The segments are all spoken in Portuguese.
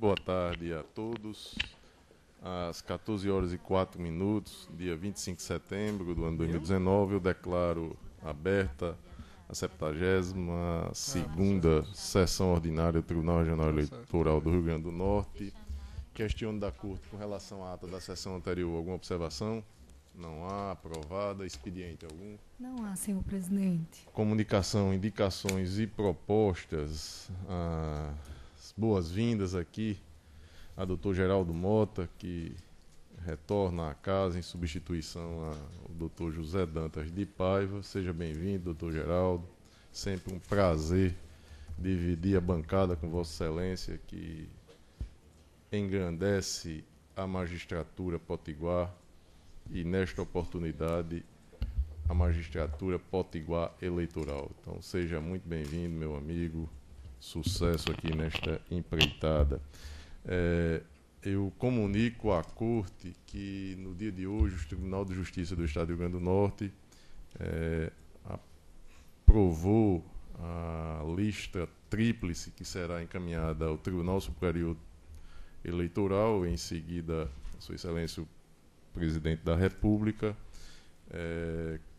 boa tarde a todos. Às 14h04, dia 25 de setembro do ano 2019, eu declaro aberta a 72ª sessão ordinária do Tribunal Regional Eleitoral do Rio Grande do Norte. Questiono da Corte com relação à ata da sessão anterior. Alguma observação? Não há. Aprovada. Expediente algum? Não há, senhor presidente. Comunicação, indicações e propostas. Boas-vindas aqui a doutor Geraldo Mota, que retorna à casa em substituição ao doutor José Dantas de Paiva. Seja bem-vindo, doutor Geraldo. Sempre um prazer dividir a bancada com Vossa Excelência, que engrandece a magistratura potiguar e, nesta oportunidade, a magistratura potiguar eleitoral. Então, seja muito bem-vindo, meu amigo. Sucesso aqui nesta empreitada. Eu comunico à Corte que, no dia de hoje, o Tribunal de Justiça do Estado do Rio Grande do Norte aprovou a lista tríplice que será encaminhada ao Tribunal Superior Eleitoral, em seguida, a Sua Excelência, o Presidente da República,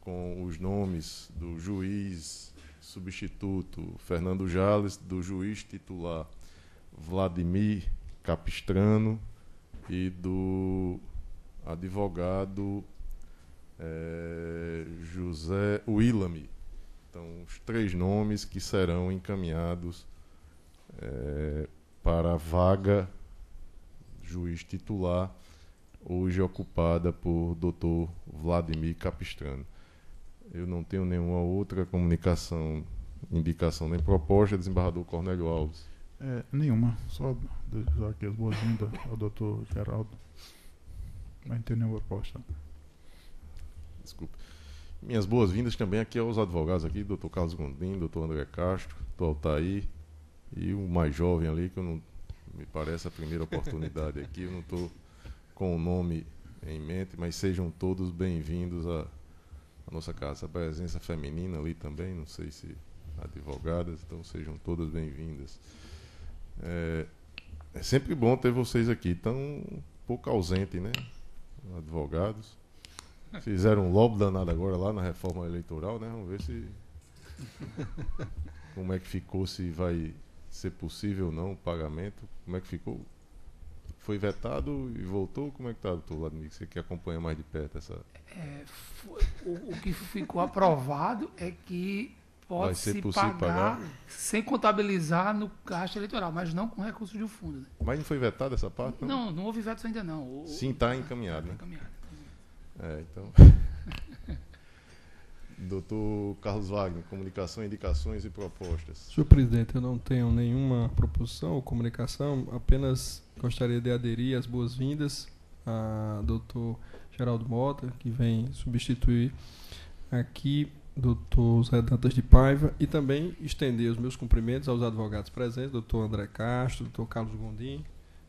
com os nomes do juiz substituto Fernando Jales, do juiz titular Vladimir Capistrano e do advogado José Willamy. Então, os três nomes que serão encaminhados para a vaga juiz titular, hoje ocupada por Dr. Vladimir Capistrano. Eu não tenho nenhuma outra comunicação, indicação nem proposta. Desembargador Cornélio Alves. Nenhuma. Só desejar aqui as boas-vindas ao doutor Geraldo. Não tem nenhuma proposta. Desculpe. Minhas boas-vindas também aqui aos advogados aqui, doutor Carlos Gondim, doutor André Castro, doutor Altair e o mais jovem ali, que eu não me parece a primeira oportunidade aqui. Eu não estou com o nome em mente, mas sejam todos bem-vindos a nossa casa. A presença feminina ali também, não sei se advogadas, então sejam todas bem-vindas. É sempre bom ter vocês aqui, tão um pouco ausente, né? Advogados. Fizeram um lobo danado agora lá na reforma eleitoral, né? Vamos ver se como é que ficou, se vai ser possível ou não o pagamento. Como é que ficou? Foi vetado e voltou? Como é que está, doutor Vladimir? Você que acompanha mais de perto essa... O que ficou aprovado é que pode se pagar sem contabilizar no caixa eleitoral, mas não com recursos do fundo. Né? Mas não foi vetado essa parte? Não houve veto ainda não. Sim, está encaminhado, né? Encaminhado. Então... Doutor Carlos Wagner, comunicação, indicações e propostas. Senhor presidente, eu não tenho nenhuma proposição ou comunicação, apenas gostaria de aderir às boas-vindas a doutor Geraldo Mota, que vem substituir aqui doutor José Dantas de Paiva, e também estender os meus cumprimentos aos advogados presentes, doutor André Castro, doutor Carlos Gondim,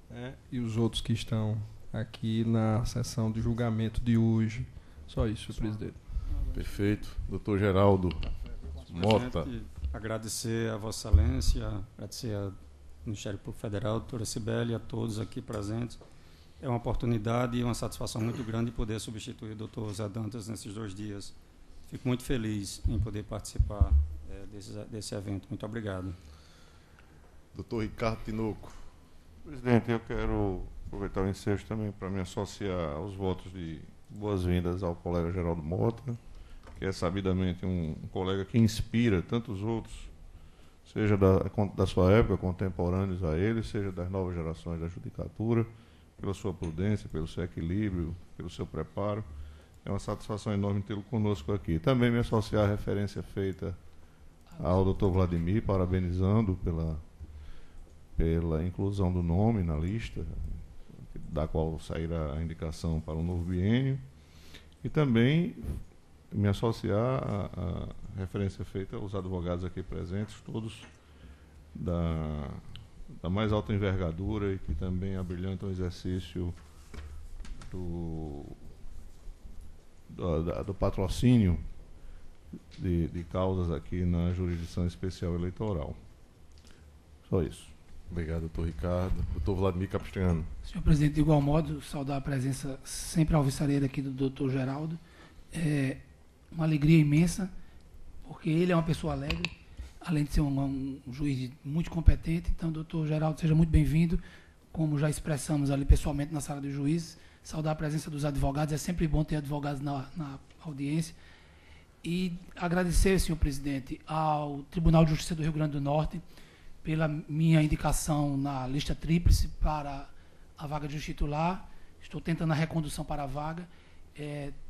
né, e os outros que estão aqui na sessão de julgamento de hoje. Só isso, senhor presidente. Perfeito. Doutor Geraldo Mota. Agradecer a Vossa Excelência, agradecer ao Ministério Público Federal, doutora Cibele, a todos aqui presentes. É uma oportunidade e uma satisfação muito grande poder substituir o doutor Zé Dantas nesses 2 dias. Fico muito feliz em poder participar desse evento. Muito obrigado. Doutor Ricardo Tinoco. Presidente, eu quero aproveitar o ensejo também para me associar aos votos de boas-vindas ao colega Geraldo Mota, que é sabidamente um colega que inspira tantos outros, seja da sua época, contemporâneos a ele, seja das novas gerações da judicatura, pela sua prudência, pelo seu equilíbrio, pelo seu preparo. É uma satisfação enorme tê-lo conosco aqui. Também me associar à referência feita ao doutor Vladimir, parabenizando pela inclusão do nome na lista, da qual sairá a indicação para o novo biênio, e também me associar à referência feita aos advogados aqui presentes, todos da mais alta envergadura e que também abrilhantam o exercício do patrocínio de causas aqui na jurisdição especial eleitoral. Só isso. Obrigado, doutor Ricardo. Doutor Vladimir Capistrano. Senhor presidente, de igual modo, saudar a presença sempre alvissareira aqui do doutor Geraldo. É uma alegria imensa, porque ele é uma pessoa alegre, além de ser um juiz muito competente. Então, doutor Geraldo, seja muito bem-vindo. Como já expressamos ali pessoalmente na sala dos juízes, saudar a presença dos advogados. É sempre bom ter advogados na audiência. E agradecer, senhor presidente, ao Tribunal de Justiça do Rio Grande do Norte pela minha indicação na lista tríplice para a vaga de juiz titular. Estou tentando a recondução para a vaga.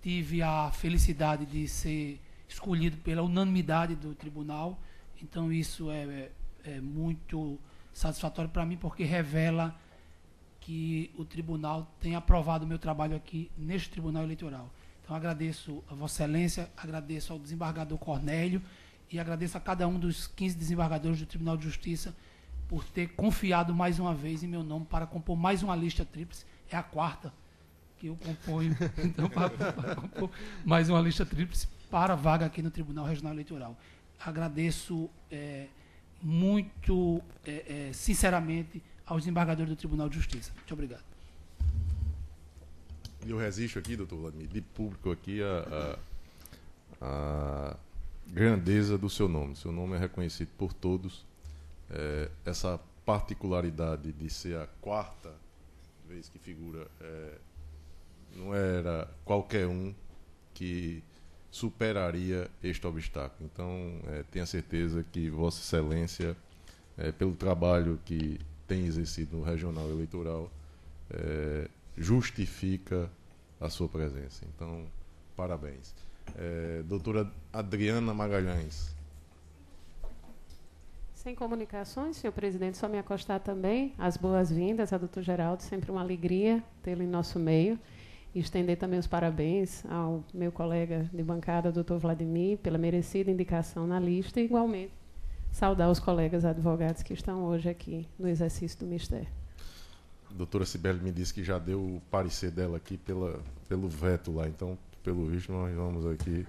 Tive a felicidade de ser escolhido pela unanimidade do tribunal. Então, isso é muito satisfatório para mim, porque revela que o tribunal tem aprovado o meu trabalho aqui neste tribunal eleitoral. Então, agradeço a Vossa Excelência, agradeço ao desembargador Cornélio e agradeço a cada um dos 15 desembargadores do Tribunal de Justiça por ter confiado mais uma vez em meu nome para compor mais uma lista tríplice. É a quarta que eu componho, então, para compor mais uma lista tríplice para a vaga aqui no Tribunal Regional Eleitoral. Agradeço muito sinceramente aos desembargadores do Tribunal de Justiça. Muito obrigado. Eu resisto aqui, doutor Vladimir, de público aqui a grandeza do seu nome. Seu nome é reconhecido por todos. Essa particularidade de ser a quarta vez que figura, não era qualquer um que superaria este obstáculo. Então, tenha certeza que Vossa Excelência, pelo trabalho que tem exercido no Regional Eleitoral, justifica a sua presença. Então, parabéns. Doutora Adriana Magalhães. Sem comunicações, senhor presidente, só me acostar também as boas-vindas a doutor Geraldo, sempre uma alegria tê-lo em nosso meio, e estender também os parabéns ao meu colega de bancada, doutor Vladimir, pela merecida indicação na lista, e igualmente saudar os colegas advogados que estão hoje aqui no exercício do mistério. A doutora Cibele me disse que já deu o parecer dela aqui pelo veto lá, então, pelo visto, nós vamos aqui.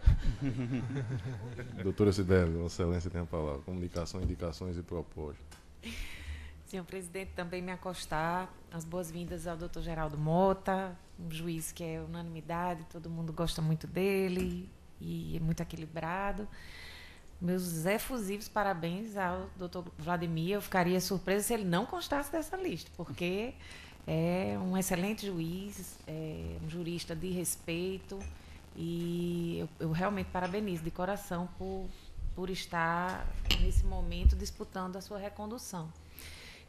Doutora Cibele, Vossa Excelência tem a palavra. Comunicação, indicações e propostas. Senhor presidente, também me acostar as boas-vindas ao doutor Geraldo Mota, um juiz que é unanimidade, todo mundo gosta muito dele e é muito equilibrado. Meus efusivos parabéns ao doutor Vladimir. Eu ficaria surpresa se ele não constasse dessa lista, porque é um excelente juiz, um jurista de respeito, e eu realmente parabenizo de coração por estar nesse momento disputando a sua recondução.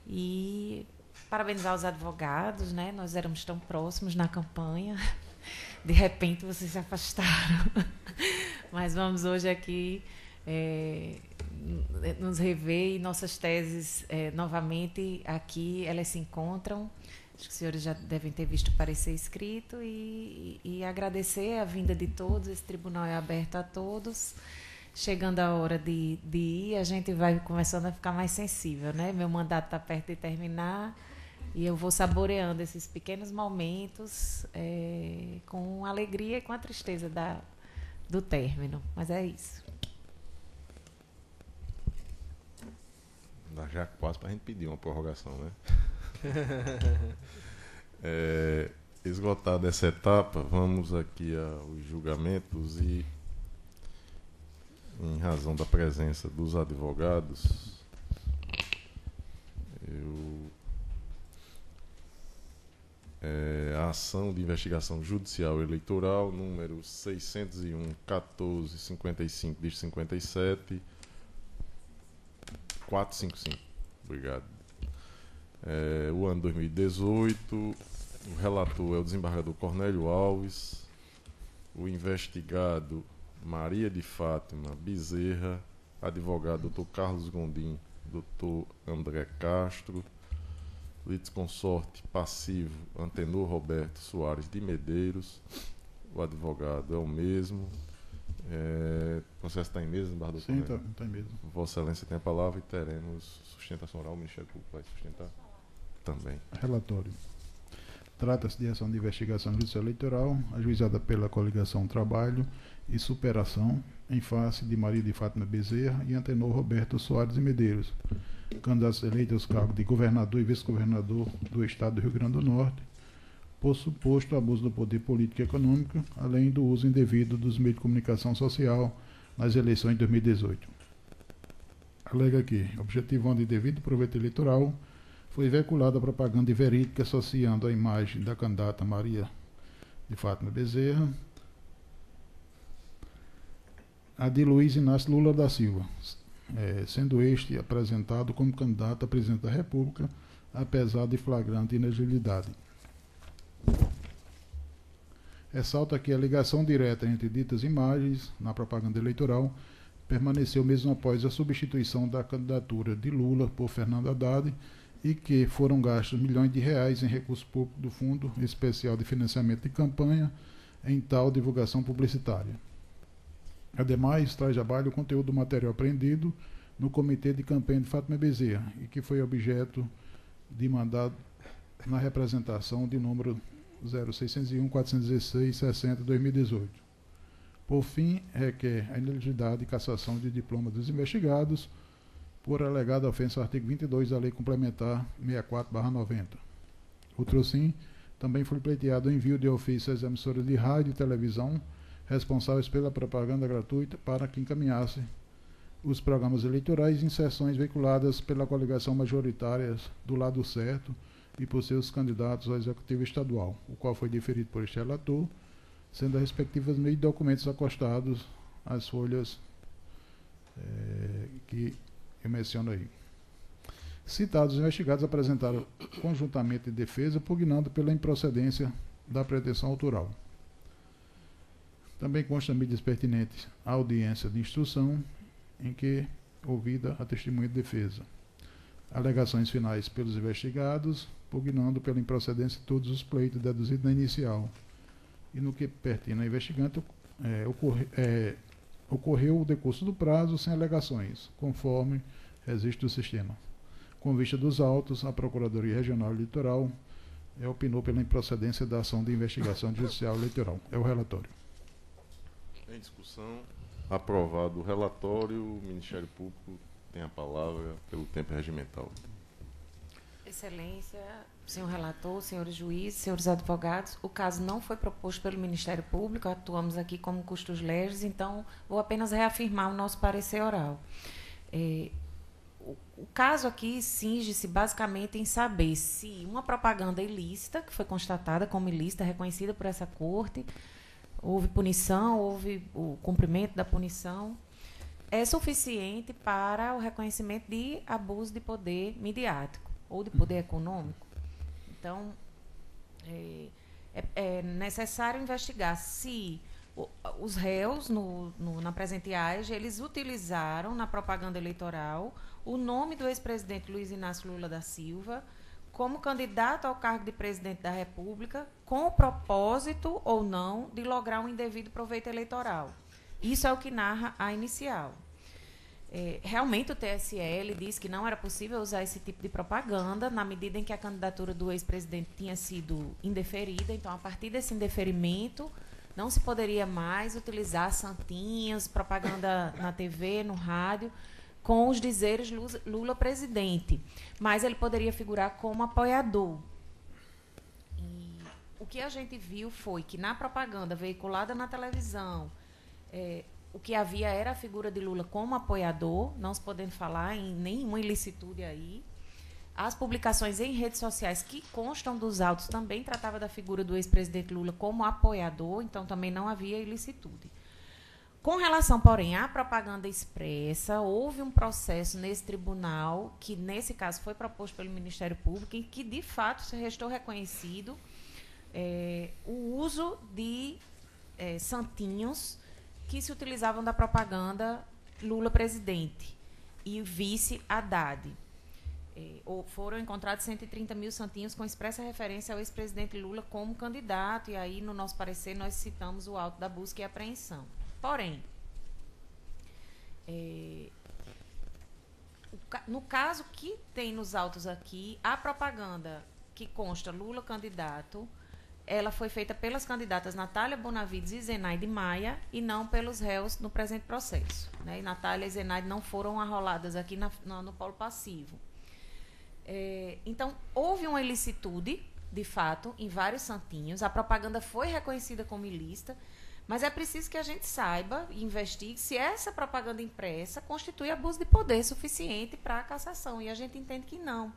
E parabenizar os advogados, né? Nós éramos tão próximos na campanha, de repente vocês se afastaram, mas vamos hoje aqui nos rever, e nossas teses novamente aqui, elas se encontram. Acho que os senhores já devem ter visto o parecer escrito, e agradecer a vinda de todos. Esse tribunal é aberto a todos. Chegando a hora de ir, a gente vai começando a ficar mais sensível, né? Meu mandato está perto de terminar e eu vou saboreando esses pequenos momentos com a alegria e com a tristeza do término. Mas é isso. Dá já quase para a gente pedir uma prorrogação, né? Esgotada essa etapa, vamos aqui aos julgamentos, e em razão da presença dos advogados, a ação de investigação judicial eleitoral número 601-1455-57 455. Obrigado. O ano 2018, o relator é o desembargador Cornélio Alves, o investigado Maria de Fátima Bezerra, advogado Dr. Carlos Gondim, Dr. André Castro, litisconsorte passivo Antenor Roberto Soares de Medeiros, o advogado é o mesmo. O processo está em mesa, desembargador? Sim, está em mesa. Vossa Excelência tem a palavra e teremos sustentação oral. O Ministério Público vai sustentar também. Relatório. Trata-se de ação de investigação judicial eleitoral, ajuizada pela Coligação Trabalho e Superação, em face de Maria de Fátima Bezerra e Antenor Roberto Soares de Medeiros, candidatos eleitos aos cargos de governador e vice-governador do Estado do Rio Grande do Norte, por suposto abuso do poder político e econômico, além do uso indevido dos meios de comunicação social nas eleições de 2018. Alega que, objetivando indevido proveito eleitoral, foi veiculada a propaganda verídica associando a imagem da candidata Maria de Fátima Bezerra a de Luiz Inácio Lula da Silva, sendo este apresentado como candidato a presidente da República, apesar de flagrante inelegibilidade. Ressalta que a ligação direta entre ditas imagens na propaganda eleitoral permaneceu mesmo após a substituição da candidatura de Lula por Fernando Haddad e que foram gastos milhões de reais em recursos públicos do Fundo Especial de Financiamento de Campanha em tal divulgação publicitária. Ademais, traz à baila o conteúdo do material apreendido no Comitê de Campanha de Fátima Bezerra e que foi objeto de mandado na representação de número 0601-416-60-2018. Por fim, requer a inelegibilidade e cassação de diploma dos investigados por alegada ofensa ao artigo 22 da Lei Complementar 64/90. Outro sim, também foi pleiteado o envio de ofício às emissoras de rádio e televisão responsáveis pela propaganda gratuita para que encaminhasse os programas eleitorais em sessões veiculadas pela coligação majoritária do Lado Certo e por seus candidatos ao Executivo Estadual, o qual foi deferido por este relator, sendo as respectivas meio de documentos acostados às folhas que eu menciono aí. Citados os investigados apresentaram conjuntamente defesa, pugnando pela improcedência da pretensão autoral. Também consta mídias pertinentes à audiência de instrução, em que ouvida a testemunha de defesa. Alegações finais pelos investigados, pugnando pela improcedência de todos os pleitos deduzidos na inicial. E no que pertine ao investigante, ocorreu o decurso do prazo sem alegações, conforme registro do sistema. Com vista dos autos, a Procuradoria Regional Eleitoral opinou pela improcedência da ação de investigação judicial eleitoral. É o relatório. Em discussão, aprovado o relatório, o Ministério Público tem a palavra pelo tempo regimental. Excelência, senhor relator, senhores juízes, senhores advogados, o caso não foi proposto pelo Ministério Público, atuamos aqui como custos legis, então vou apenas reafirmar o nosso parecer oral. O caso aqui cinge-se basicamente em saber se uma propaganda ilícita, que foi constatada como ilícita, reconhecida por essa corte, houve punição, houve o cumprimento da punição, é suficiente para o reconhecimento de abuso de poder midiático ou de poder econômico. Então, é necessário investigar se os réus, na presente AEG, eles utilizaram na propaganda eleitoral o nome do ex-presidente Luiz Inácio Lula da Silva como candidato ao cargo de presidente da República, com o propósito ou não de lograr um indevido proveito eleitoral. Isso é o que narra a inicial. Realmente o TSE disse que não era possível usar esse tipo de propaganda na medida em que a candidatura do ex-presidente tinha sido indeferida. Então, a partir desse indeferimento, não se poderia mais utilizar santinhos, propaganda na TV, no rádio, com os dizeres Lula presidente, mas ele poderia figurar como apoiador. E o que a gente viu foi que na propaganda veiculada na televisão, o que havia era a figura de Lula como apoiador, não se podendo falar em nenhuma ilicitude aí. As publicações em redes sociais que constam dos autos também tratavam da figura do ex-presidente Lula como apoiador, então também não havia ilicitude. Com relação, porém, à propaganda expressa, houve um processo nesse tribunal, que nesse caso foi proposto pelo Ministério Público, em que de fato se restou reconhecido o uso de santinhos que se utilizavam da propaganda Lula presidente e vice Haddad. Foram encontrados 130 mil santinhos com expressa referência ao ex-presidente Lula como candidato, e aí, no nosso parecer, nós citamos o auto da busca e apreensão. Porém, no caso que tem nos autos aqui, a propaganda que consta Lula candidato, ela foi feita pelas candidatas Natália Bonavides e Zenaide Maia e não pelos réus no presente processo, né? E Natália e Zenaide não foram arroladas aqui no polo passivo. Então, houve uma ilicitude, de fato, em vários santinhos. A propaganda foi reconhecida como ilícita, mas é preciso que a gente saiba e investigue se essa propaganda impressa constitui abuso de poder suficiente para a cassação. E a gente entende que não.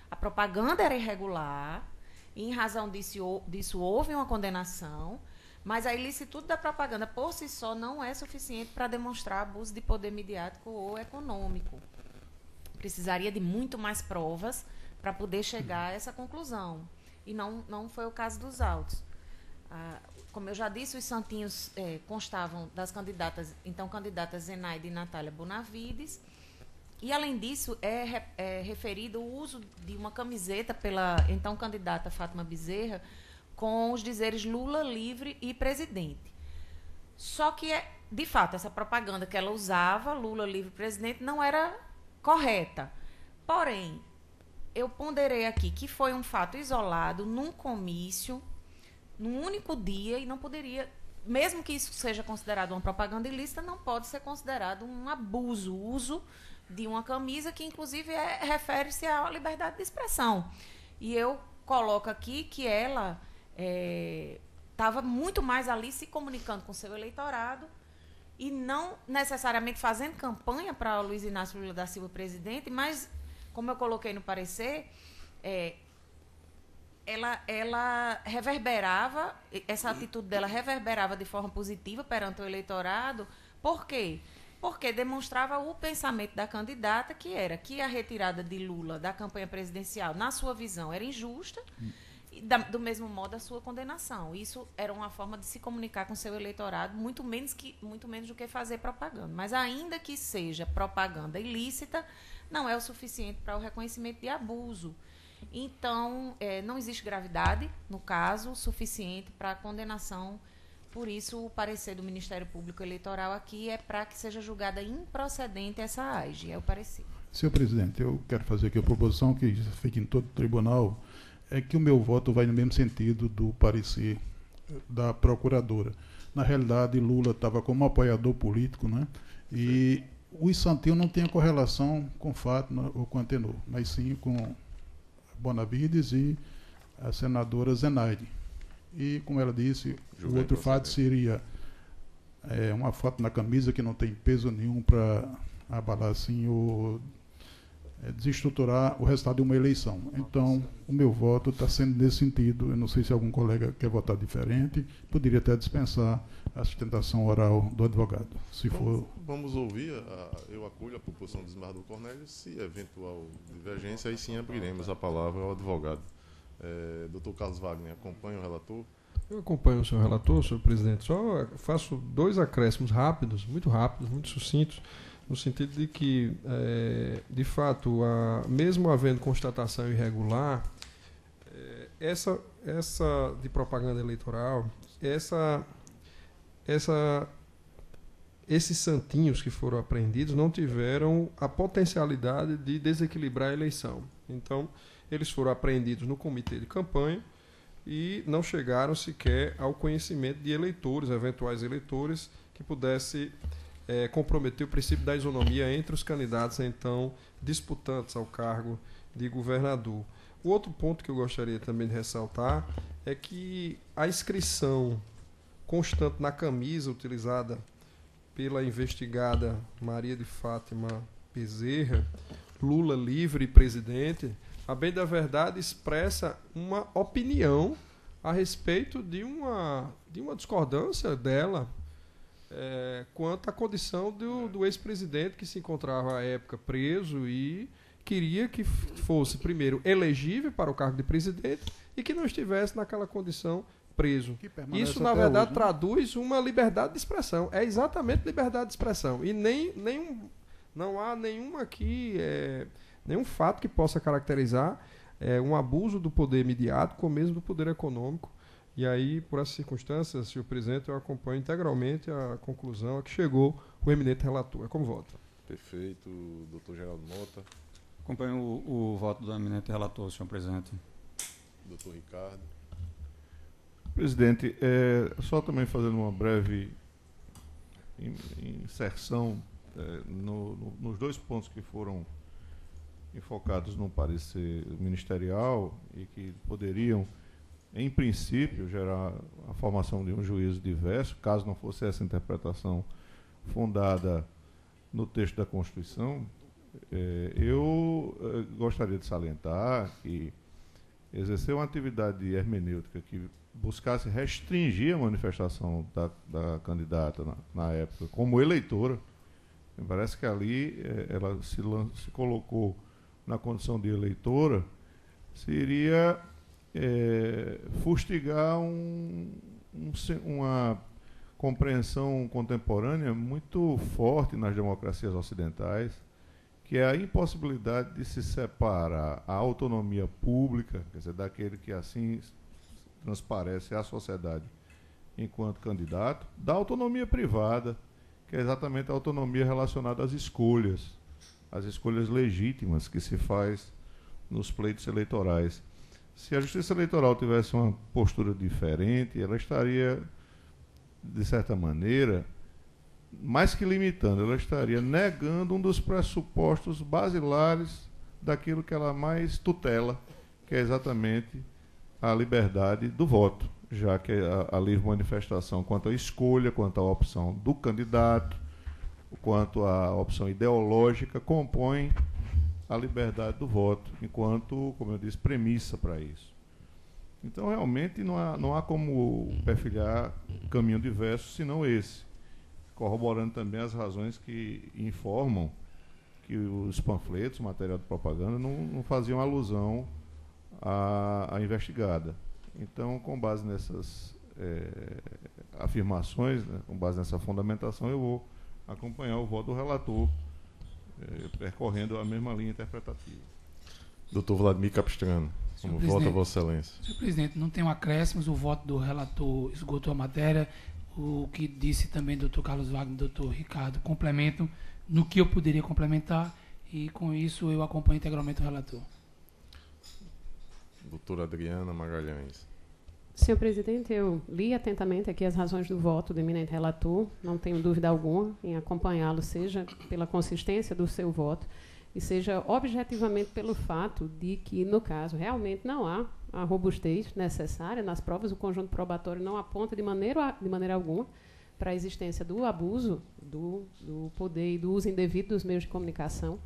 A propaganda era irregular, e em razão disso houve uma condenação, mas a ilicitude da propaganda por si só não é suficiente para demonstrar abuso de poder midiático ou econômico. Precisaria de muito mais provas para poder chegar a essa conclusão. E não foi o caso dos autos. Como eu já disse, os santinhos constavam das candidatas Zenaide e Natália Bonavides. E, além disso, é referido o uso de uma camiseta pela então candidata Fátima Bezerra com os dizeres Lula livre e presidente. Só que, de fato, essa propaganda que ela usava, Lula livre e presidente, não era correta. Porém, eu ponderei aqui que foi um fato isolado, num comício, num único dia, e não poderia, mesmo que isso seja considerado uma propaganda ilícita, não pode ser considerado um abuso, uso de uma camisa que, inclusive, refere-se à liberdade de expressão. E eu coloco aqui que ela estava muito mais ali se comunicando com seu eleitorado e não necessariamente fazendo campanha para Luiz Inácio Lula da Silva presidente, mas, como eu coloquei no parecer, ela reverberava, essa atitude dela reverberava de forma positiva perante o eleitorado. Por quê? Porque demonstrava o pensamento da candidata, que era que a retirada de Lula da campanha presidencial, na sua visão, era injusta, e do mesmo modo a sua condenação. Isso era uma forma de se comunicar com seu eleitorado, muito menos do que fazer propaganda. Mas, ainda que seja propaganda ilícita, não é o suficiente para o reconhecimento de abuso. Então, não existe gravidade, no caso, suficiente para a condenação. Por isso, o parecer do Ministério Público Eleitoral aqui é para que seja julgada improcedente essa AIGE, é o parecer. Senhor presidente, eu quero fazer aqui a proposição que fica em todo o tribunal, é que o meu voto vai no mesmo sentido do parecer da procuradora. Na realidade, Lula estava como apoiador político, né? E o santinho não tem correlação com Fátima ou com Antenor, mas sim com Bonavides e a senadora Zenaide. E, como ela disse, o outro fato seria uma foto na camisa que não tem peso nenhum para abalar assim ou desestruturar o resultado de uma eleição. Então, o meu voto está sendo nesse sentido. Eu não sei se algum colega quer votar diferente, poderia até dispensar a sustentação oral do advogado. Vamos ouvir, eu acolho a proposição do desembargador Cornélio. Se eventual divergência, aí sim abriremos a palavra ao advogado. Dr. Carlos Wagner, acompanha o relator? Eu acompanho o senhor relator, senhor presidente. Só faço 2 acréscimos rápidos, muito sucintos, no sentido de que, de fato, mesmo havendo constatação irregular, essa de propaganda eleitoral, esses santinhos que foram apreendidos não tiveram a potencialidade de desequilibrar a eleição. Então, eles foram apreendidos no comitê de campanha e não chegaram sequer ao conhecimento de eleitores, eventuais eleitores, que pudesse comprometer o princípio da isonomia entre os candidatos, então, disputantes ao cargo de governador. O outro ponto que eu gostaria também de ressaltar é que a inscrição constante na camisa utilizada pela investigada Maria de Fátima Bezerra, Lula livre presidente, a bem da verdade expressa uma opinião a respeito de uma discordância dela quanto à condição do ex-presidente, que se encontrava à época preso e queria que fosse, primeiro, elegível para o cargo de presidente e que não estivesse naquela condição preso. Isso, na verdade, hoje, né? Traduz uma liberdade de expressão. É exatamente liberdade de expressão. E não há nenhuma aqui... nenhum fato que possa caracterizar um abuso do poder midiático ou mesmo do poder econômico. E aí, por essas circunstâncias, senhor presidente, eu acompanho integralmente a conclusão a que chegou o eminente relator. É como voto. Perfeito. Doutor Geraldo Mota. Acompanho o voto do eminente relator, senhor presidente. Doutor Ricardo. Presidente, só também fazendo uma breve inserção nos dois pontos que foram enfocados no parecer ministerial e que poderiam, em princípio, gerar a formação de um juízo diverso, caso não fosse essa interpretação fundada no texto da Constituição. Eu gostaria de salientar que exercer uma atividade hermenêutica que buscasse restringir a manifestação da candidata na época como eleitora, me parece que ali ela se colocou na condição de eleitora, seria fustigar uma compreensão contemporânea muito forte nas democracias ocidentais, que é a impossibilidade de se separar a autonomia pública, quer dizer, daquele que assim transparece à sociedade enquanto candidato, da autonomia privada, que é exatamente a autonomia relacionada às escolhas legítimas que se faz nos pleitos eleitorais. Se a Justiça Eleitoral tivesse uma postura diferente, ela estaria, de certa maneira, mais que limitando, ela estaria negando um dos pressupostos basilares daquilo que ela mais tutela, que é exatamente a liberdade do voto, já que a livre manifestação quanto à escolha, quanto à opção do candidato, quanto à opção ideológica, compõe a liberdade do voto, enquanto, como eu disse, premissa para isso. Então, realmente, não há como perfilhar caminho diverso, senão esse, corroborando também as razões que informam que os panfletos, o material de propaganda, não faziam alusão à investigada. Então, com base nessas afirmações, né, com base nessa fundamentação, eu vou acompanhar o voto do relator, percorrendo a mesma linha interpretativa. Doutor Vladimir Capistrano, como vota a Vossa Excelência? Senhor presidente, não tenho acréscimos, o voto do relator esgotou a matéria. O que disse também o doutor Carlos Wagner e o doutor Ricardo complementam no que eu poderia complementar, e com isso eu acompanho integralmente o relator. Doutora Adriana Magalhães. Senhor presidente, eu li atentamente aqui as razões do voto do eminente relator, não tenho dúvida alguma em acompanhá-lo, seja pela consistência do seu voto e seja objetivamente pelo fato de que, no caso, realmente não há a robustez necessária nas provas, o conjunto probatório não aponta de maneira alguma para a existência do abuso do poder e do uso indevido dos meios de comunicação.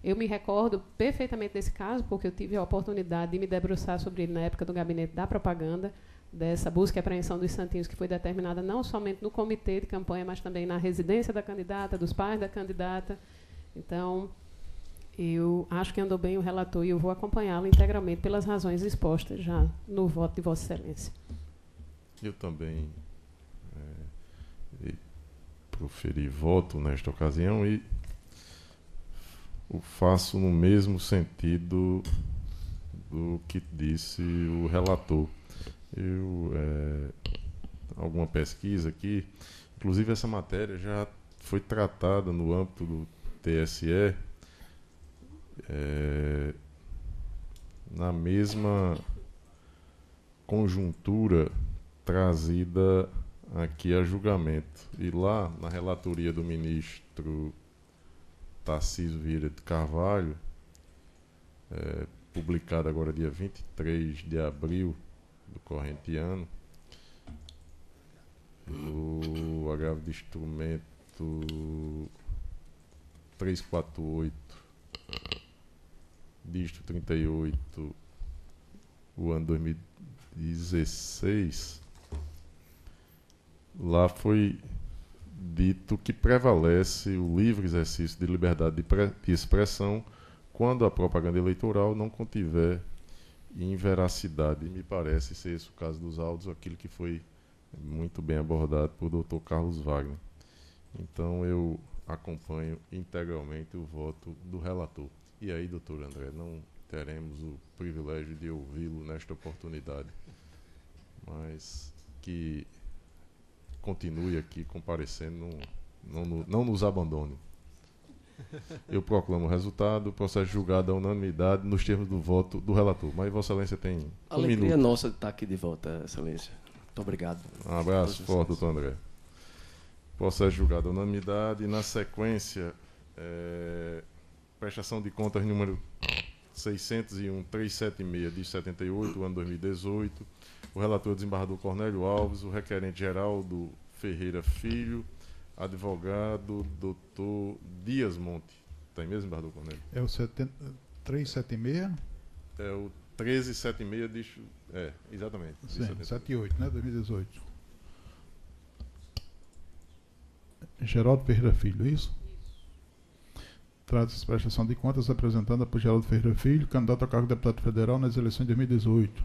Eu me recordo perfeitamente desse caso, porque eu tive a oportunidade de me debruçar sobre ele na época do gabinete da propaganda, dessa busca e apreensão dos santinhos, que foi determinada não somente no comitê de campanha, mas também na residência da candidata, dos pais da candidata. Então, eu acho que andou bem o relator e eu vou acompanhá-lo integralmente pelas razões expostas já no voto de Vossa Excelência. Eu também proferi voto nesta ocasião e o faço no mesmo sentido do que disse o relator. Alguma pesquisa aqui, inclusive essa matéria já foi tratada no âmbito do TSE, na mesma conjuntura trazida aqui a julgamento. E lá, na relatoria do ministro Tarcísio Vieira de Carvalho, publicada agora dia 23 de abril do corrente ano, o agravo de instrumento 348, dígito 38, o ano 2016, lá foi dito que prevalece o livre exercício de liberdade de expressão quando a propaganda eleitoral não contiver inveracidade. E me parece ser esse o caso dos áudios, aquilo que foi muito bem abordado por Dr. Carlos Wagner. Então eu acompanho integralmente o voto do relator. E aí, doutor André, não teremos o privilégio de ouvi-lo nesta oportunidade, mas que continue aqui comparecendo, não nos abandone. Eu proclamo o resultado, o processo julgado à unanimidade nos termos do voto do relator. Mas Vossa Excelência tem alegria minuto. Nossa de estar aqui de volta, Excelência. Muito obrigado. Um abraço forte, doutor André. Processo julgado à unanimidade. Na sequência, prestação de contas número 601.376 de 78, ano 2018. O relator desembargador Cornélio Alves, o requerente Geraldo Ferreira Filho, advogado doutor Dias Monte. Tem mesmo, desembargador Cornélio? É o 376? É o 1376 exatamente. Sim, 78, né? 2018. Geraldo Ferreira Filho, isso? Trata-se de prestação de contas apresentada por Geraldo Ferreira Filho, candidato a cargo de deputado federal nas eleições de 2018.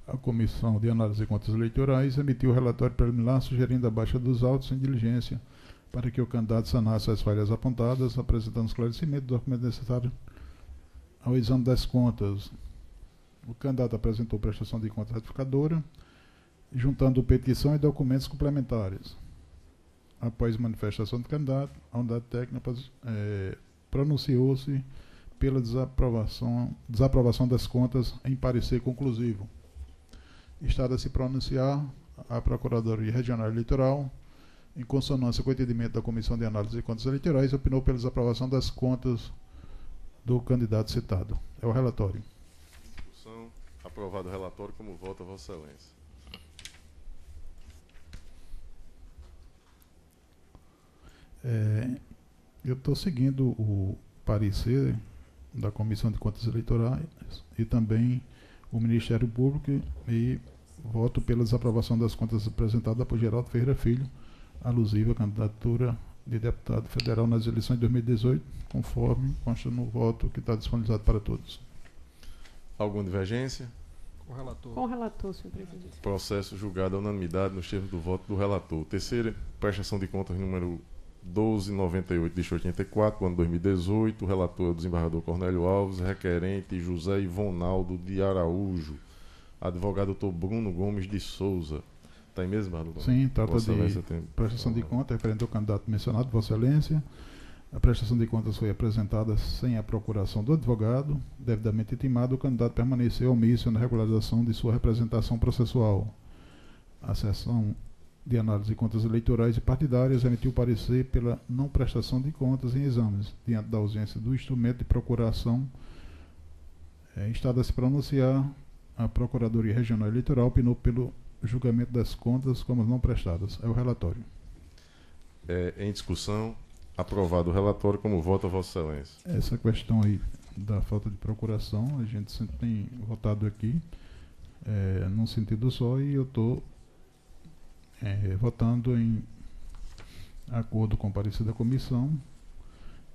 A Comissão de Análise de Contas Eleitorais emitiu o relatório preliminar sugerindo a baixa dos autos em diligência para que o candidato sanasse as falhas apontadas, apresentando esclarecimento do documento necessário ao exame das contas. O candidato apresentou prestação de contas ratificadora, juntando petição e documentos complementares. Após manifestação do candidato, a unidade técnica pronunciou-se pela desaprovação das contas em parecer conclusivo. Está a se pronunciar a Procuradoria Regional Eleitoral, em consonância com o entendimento da Comissão de Análise de Contas Eleitorais, opinou pela desaprovação das contas do candidato citado. É o relatório. Discussão. Aprovado o relatório. Como vota, Vossa Excelência? Eu estou seguindo o parecer da Comissão de Contas Eleitorais e também o Ministério Público e voto pela desaprovação das contas apresentadas por Geraldo Ferreira Filho, alusiva à candidatura de deputado federal nas eleições de 2018, conforme consta no voto que está disponibilizado para todos. Alguma divergência? Com o relator. Com o relator, senhor presidente. Processo julgado à unanimidade nos termos do voto do relator. Terceira, prestação de contas número 1298 de 84, ano 2018. O relator é o desembargador Cornélio Alves, requerente José Ivonaldo de Araújo, advogado doutor Bruno Gomes de Souza. Está em mesmo, desembargador? Sim, trata de prestação de contas referente ao candidato mencionado, Vossa Excelência. A prestação de contas foi apresentada sem a procuração do advogado. Devidamente intimado, o candidato permaneceu omisso na regularização de sua representação processual. A seção de análise de contas eleitorais e partidárias emitiu parecer pela não prestação de contas em exames, diante da ausência do instrumento de procuração. Está a se pronunciar, a Procuradoria Regional Eleitoral opinou pelo julgamento das contas como não prestadas. É o relatório. Em discussão, aprovado o relatório. Como vota, Vossa Excelência? Essa questão aí da falta de procuração, a gente sempre tem votado aqui num sentido só, e eu estou votando em acordo com o parecer da comissão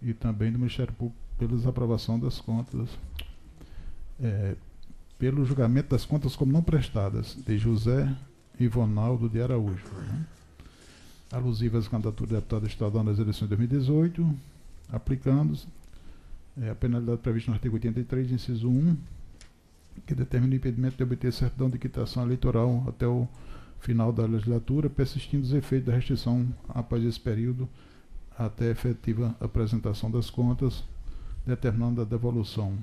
e também do Ministério Público pela desaprovação das contas, pelo julgamento das contas como não prestadas, de José Ivonaldo de Araújo, né? Alusivas às candidaturas de deputado estadual nas eleições de 2018, aplicando-se a penalidade prevista no artigo 83, inciso 1, que determina o impedimento de obter certidão de quitação eleitoral até o final da legislatura, persistindo os efeitos da restrição após esse período até a efetiva apresentação das contas, determinando a devolução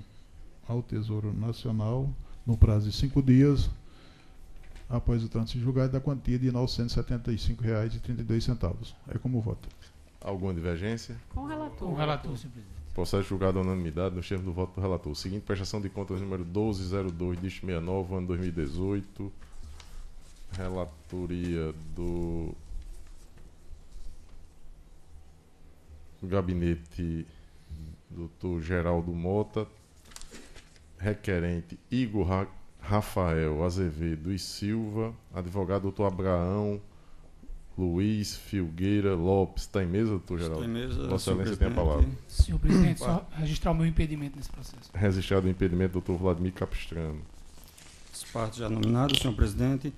ao Tesouro Nacional no prazo de 5 dias após o trânsito julgado da quantia de R$ 975,32. É como voto. Alguma divergência? Com o relator. Com o relator, senhor presidente. Processo julgado à unanimidade nos termos do voto do relator. Seguinte, prestação de contas número 1202, dígito 69, ano 2018. Relatoria do gabinete doutor Geraldo Mota, requerente Igor Rafael Azevedo e Silva, advogado doutor Abraão Luiz Filgueira Lopes. Está em mesa, doutor Geraldo? Está em mesa. Vossa Excelência tem a palavra. Senhor presidente, só registrar o meu impedimento nesse processo. Registrado o impedimento, doutor Vladimir Capistrano. As partes já nominadas, senhor presidente.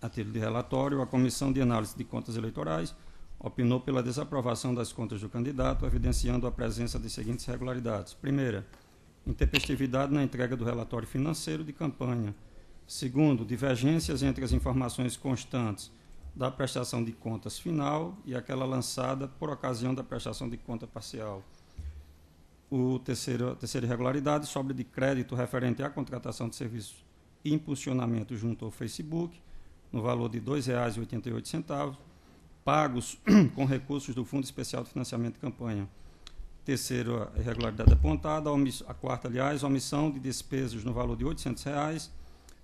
A título de relatório, a Comissão de Análise de Contas Eleitorais opinou pela desaprovação das contas do candidato, evidenciando a presença de seguintes irregularidades. Primeira, intempestividade na entrega do relatório financeiro de campanha. Segundo, divergências entre as informações constantes da prestação de contas final e aquela lançada por ocasião da prestação de conta parcial. A terceira irregularidade, sobra de crédito referente à contratação de serviços e impulsionamento junto ao Facebook, no valor de R$ 2,88, pagos com recursos do Fundo Especial de Financiamento de Campanha. Terceira irregularidade apontada, a quarta, aliás, omissão de despesas no valor de R$ 800,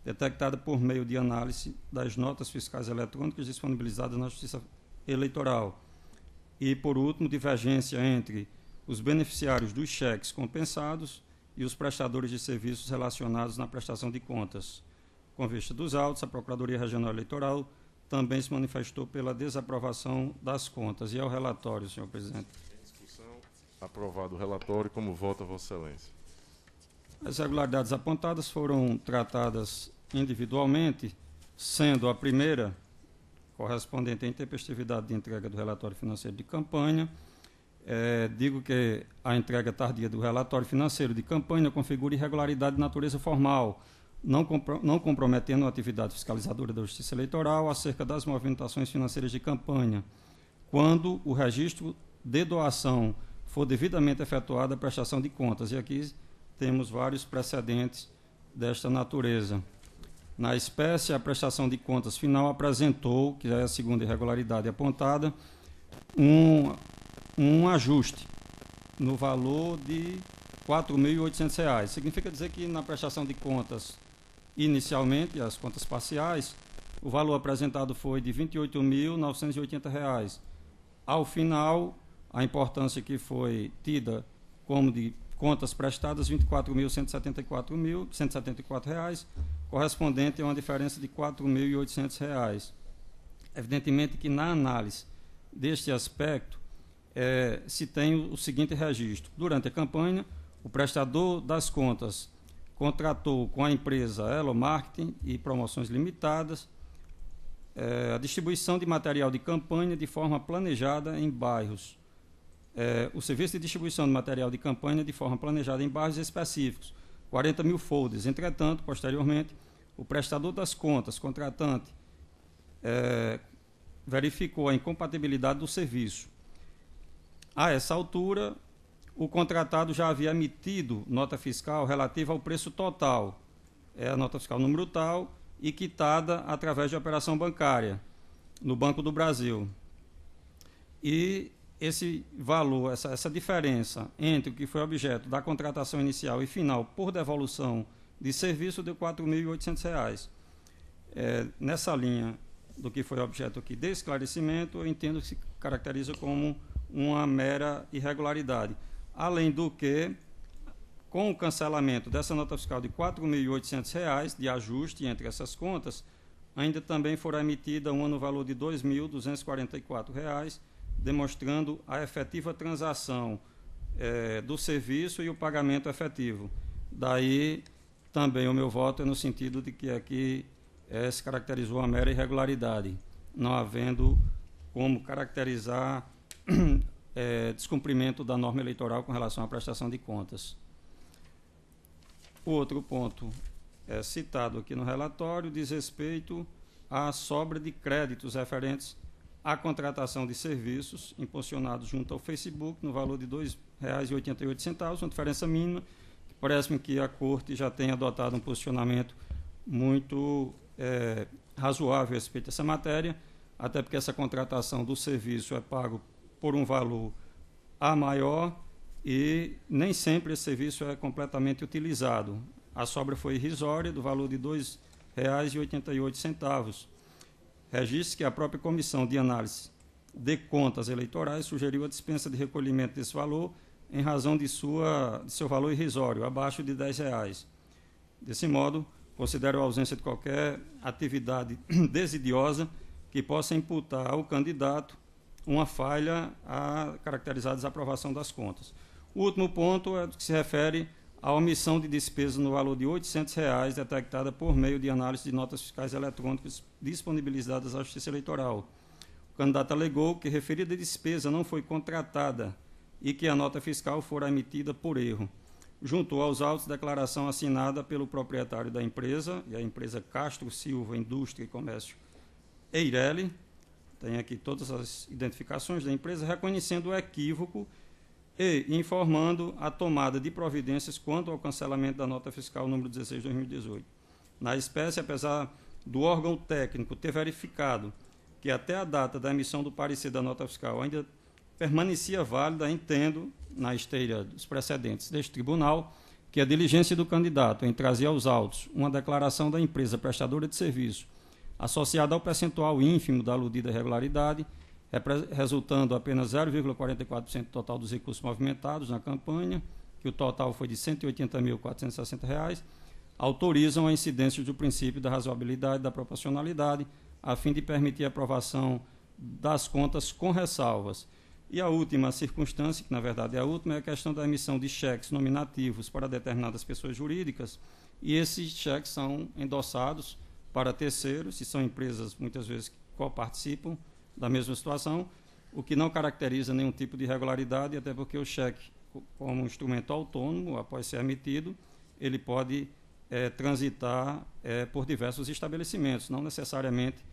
detectada por meio de análise das notas fiscais eletrônicas disponibilizadas na Justiça Eleitoral. E, por último, divergência entre os beneficiários dos cheques compensados e os prestadores de serviços relacionados na prestação de contas. Com vista dos autos, a Procuradoria Regional Eleitoral também se manifestou pela desaprovação das contas. E é o relatório, senhor presidente. Em discussão, aprovado o relatório. Como vota Vossa Excelência? As irregularidades apontadas foram tratadas individualmente, sendo a primeira correspondente à intempestividade de entrega do relatório financeiro de campanha. Digo que a entrega tardia do relatório financeiro de campanha configura irregularidade de natureza formal, não comprometendo a atividade fiscalizadora da Justiça Eleitoral acerca das movimentações financeiras de campanha, quando o registro de doação for devidamente efetuada a prestação de contas. E aqui temos vários precedentes desta natureza. Na espécie, a prestação de contas final apresentou, que é a segunda irregularidade apontada, um ajuste no valor de R$ 4.800. Significa dizer que na prestação de contas, inicialmente, as contas parciais, o valor apresentado foi de R$ 28.980. Ao final, a importância que foi tida como de contas prestadas, R$ 24.174, correspondente a uma diferença de R$ 4.800. Evidentemente que na análise deste aspecto, se tem o seguinte registro. Durante a campanha, o prestador das contas contratou com a empresa Elo Marketing e Promoções Limitadas a distribuição de material de campanha de forma planejada em bairros. O serviço de distribuição de material de campanha de forma planejada em bairros específicos, 40 mil folders. Entretanto, posteriormente, o prestador das contas, contratante, verificou a incompatibilidade do serviço. A essa altura, o contratado já havia emitido nota fiscal relativa ao preço total, a nota fiscal número tal, e quitada através de operação bancária, no Banco do Brasil. E esse valor, essa diferença entre o que foi objeto da contratação inicial e final por devolução de serviço deu R$ 4.800. Nessa linha do que foi objeto aqui de esclarecimento, eu entendo que se caracteriza como uma mera irregularidade. Além do que, com o cancelamento dessa nota fiscal de R$ 4.800 de ajuste entre essas contas, ainda também fora emitida uma no valor de R$ 2.244, demonstrando a efetiva transação do serviço e o pagamento efetivo. Daí, também o meu voto é no sentido de que aqui se caracterizou uma mera irregularidade, não havendo como caracterizar descumprimento da norma eleitoral com relação à prestação de contas. O outro ponto citado aqui no relatório diz respeito à sobra de créditos referentes à contratação de serviços impulsionados junto ao Facebook no valor de R$ 2,88, uma diferença mínima. Parece-me que a Corte já tem adotado um posicionamento muito razoável a respeito dessa matéria, até porque essa contratação do serviço é pago por um valor a maior e nem sempre esse serviço é completamente utilizado. A sobra foi irrisória, do valor de R$ 2,88. Registre que a própria Comissão de Análise de Contas Eleitorais sugeriu a dispensa de recolhimento desse valor em razão de seu valor irrisório, abaixo de R$ 10. Desse modo, considero a ausência de qualquer atividade desidiosa que possa imputar ao candidato uma falha a caracterizar a desaprovação das contas. O último ponto é do que se refere à omissão de despesa no valor de R$ 800 detectada por meio de análise de notas fiscais eletrônicas disponibilizadas à Justiça Eleitoral. O candidato alegou que referida despesa não foi contratada e que a nota fiscal fora emitida por erro. Juntou aos autos declaração assinada pelo proprietário da empresa, e a empresa Castro Silva Indústria e Comércio Eireli, tem aqui todas as identificações da empresa, reconhecendo o equívoco e informando a tomada de providências quanto ao cancelamento da nota fiscal número 16/2018. Na espécie, apesar do órgão técnico ter verificado que até a data da emissão do parecer da nota fiscal ainda permanecia válida, entendo, na esteira dos precedentes deste tribunal, que a diligência do candidato em trazer aos autos uma declaração da empresa prestadora de serviço associada ao percentual ínfimo da aludida irregularidade, resultando apenas 0,44% do total dos recursos movimentados na campanha, que o total foi de R$ 180.460, autorizam a incidência do princípio da razoabilidade e da proporcionalidade, a fim de permitir a aprovação das contas com ressalvas. E a última circunstância, que na verdade é a última, é a questão da emissão de cheques nominativos para determinadas pessoas jurídicas, e esses cheques são endossados para terceiros, se são empresas muitas vezes que coparticipam da mesma situação, o que não caracteriza nenhum tipo de irregularidade, até porque o cheque, como um instrumento autônomo, após ser emitido, ele pode transitar por diversos estabelecimentos, não necessariamente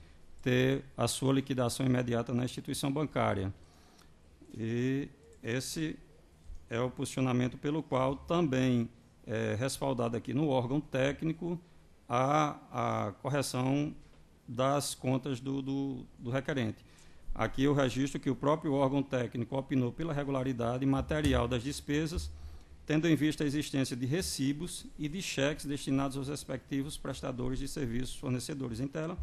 ter a sua liquidação imediata na instituição bancária. E esse é o posicionamento pelo qual também é respaldado aqui no órgão técnico a correção das contas do requerente. Aqui eu registro que o próprio órgão técnico opinou pela regularidade material das despesas, tendo em vista a existência de recibos e de cheques destinados aos respectivos prestadores de serviços fornecedores em tela,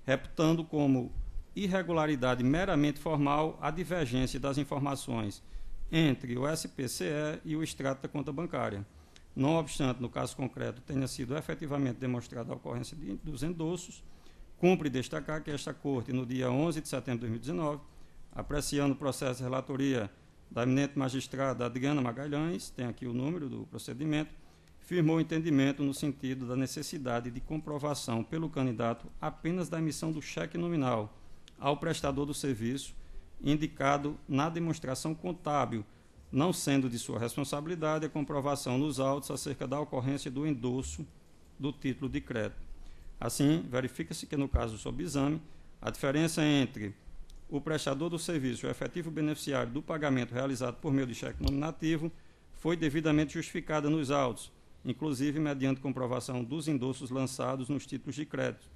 reputando como irregularidade meramente formal a divergência das informações entre o SPCE e o extrato da conta bancária. Não obstante, no caso concreto, tenha sido efetivamente demonstrada a ocorrência dos endossos, cumpre destacar que esta Corte, no dia 11 de setembro de 2019, apreciando o processo de relatoria da eminente magistrada Adriana Magalhães, tem aqui o número do procedimento, firmou o entendimento no sentido da necessidade de comprovação pelo candidato apenas da emissão do cheque nominal ao prestador do serviço, indicado na demonstração contábil, não sendo de sua responsabilidade a comprovação nos autos acerca da ocorrência do endosso do título de crédito. Assim, verifica-se que, no caso sob exame, a diferença entre o prestador do serviço e o efetivo beneficiário do pagamento realizado por meio de cheque nominativo foi devidamente justificada nos autos, inclusive mediante comprovação dos endossos lançados nos títulos de crédito,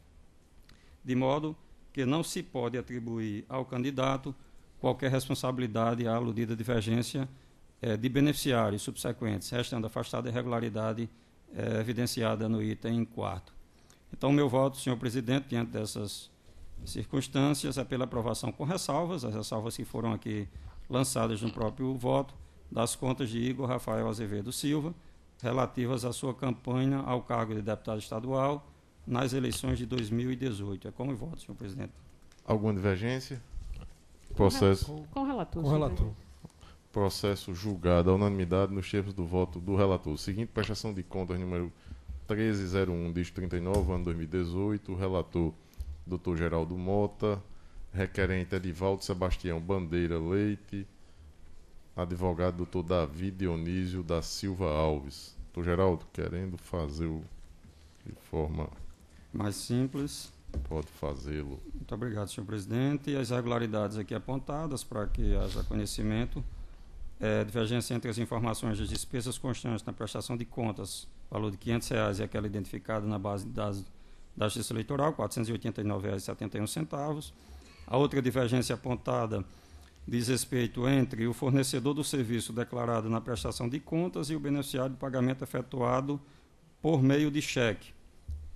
de modo que não se pode atribuir ao candidato qualquer responsabilidade à aludida divergência de beneficiários subsequentes, restando afastada a irregularidade evidenciada no item 4º. Então, meu voto, senhor presidente, diante dessas circunstâncias, é pela aprovação com ressalvas, as ressalvas que foram aqui lançadas no próprio voto, das contas de Igor Rafael Azevedo Silva, relativas à sua campanha ao cargo de deputado estadual nas eleições de 2018. É como voto, senhor presidente. Alguma divergência? Processo. Com relator. Com relator. Processo julgado à unanimidade nos termos do voto do relator. Seguinte, prestação de contas número 1301, dígito 39, ano 2018. Relator, Dr. Geraldo Mota. Requerente, Edivaldo Sebastião Bandeira Leite. Advogado, Dr. Davi Dionísio da Silva Alves. Dr. Geraldo, querendo fazer de forma mais simples. Pode fazê-lo. Muito obrigado, senhor presidente. E as irregularidades aqui apontadas, para que haja conhecimento, divergência entre as informações das despesas constantes na prestação de contas, valor de R$ 500, e aquela identificada na base da Justiça Eleitoral, R$ 489,71. A outra divergência apontada diz respeito entre o fornecedor do serviço declarado na prestação de contas e o beneficiário de pagamento efetuado por meio de cheque.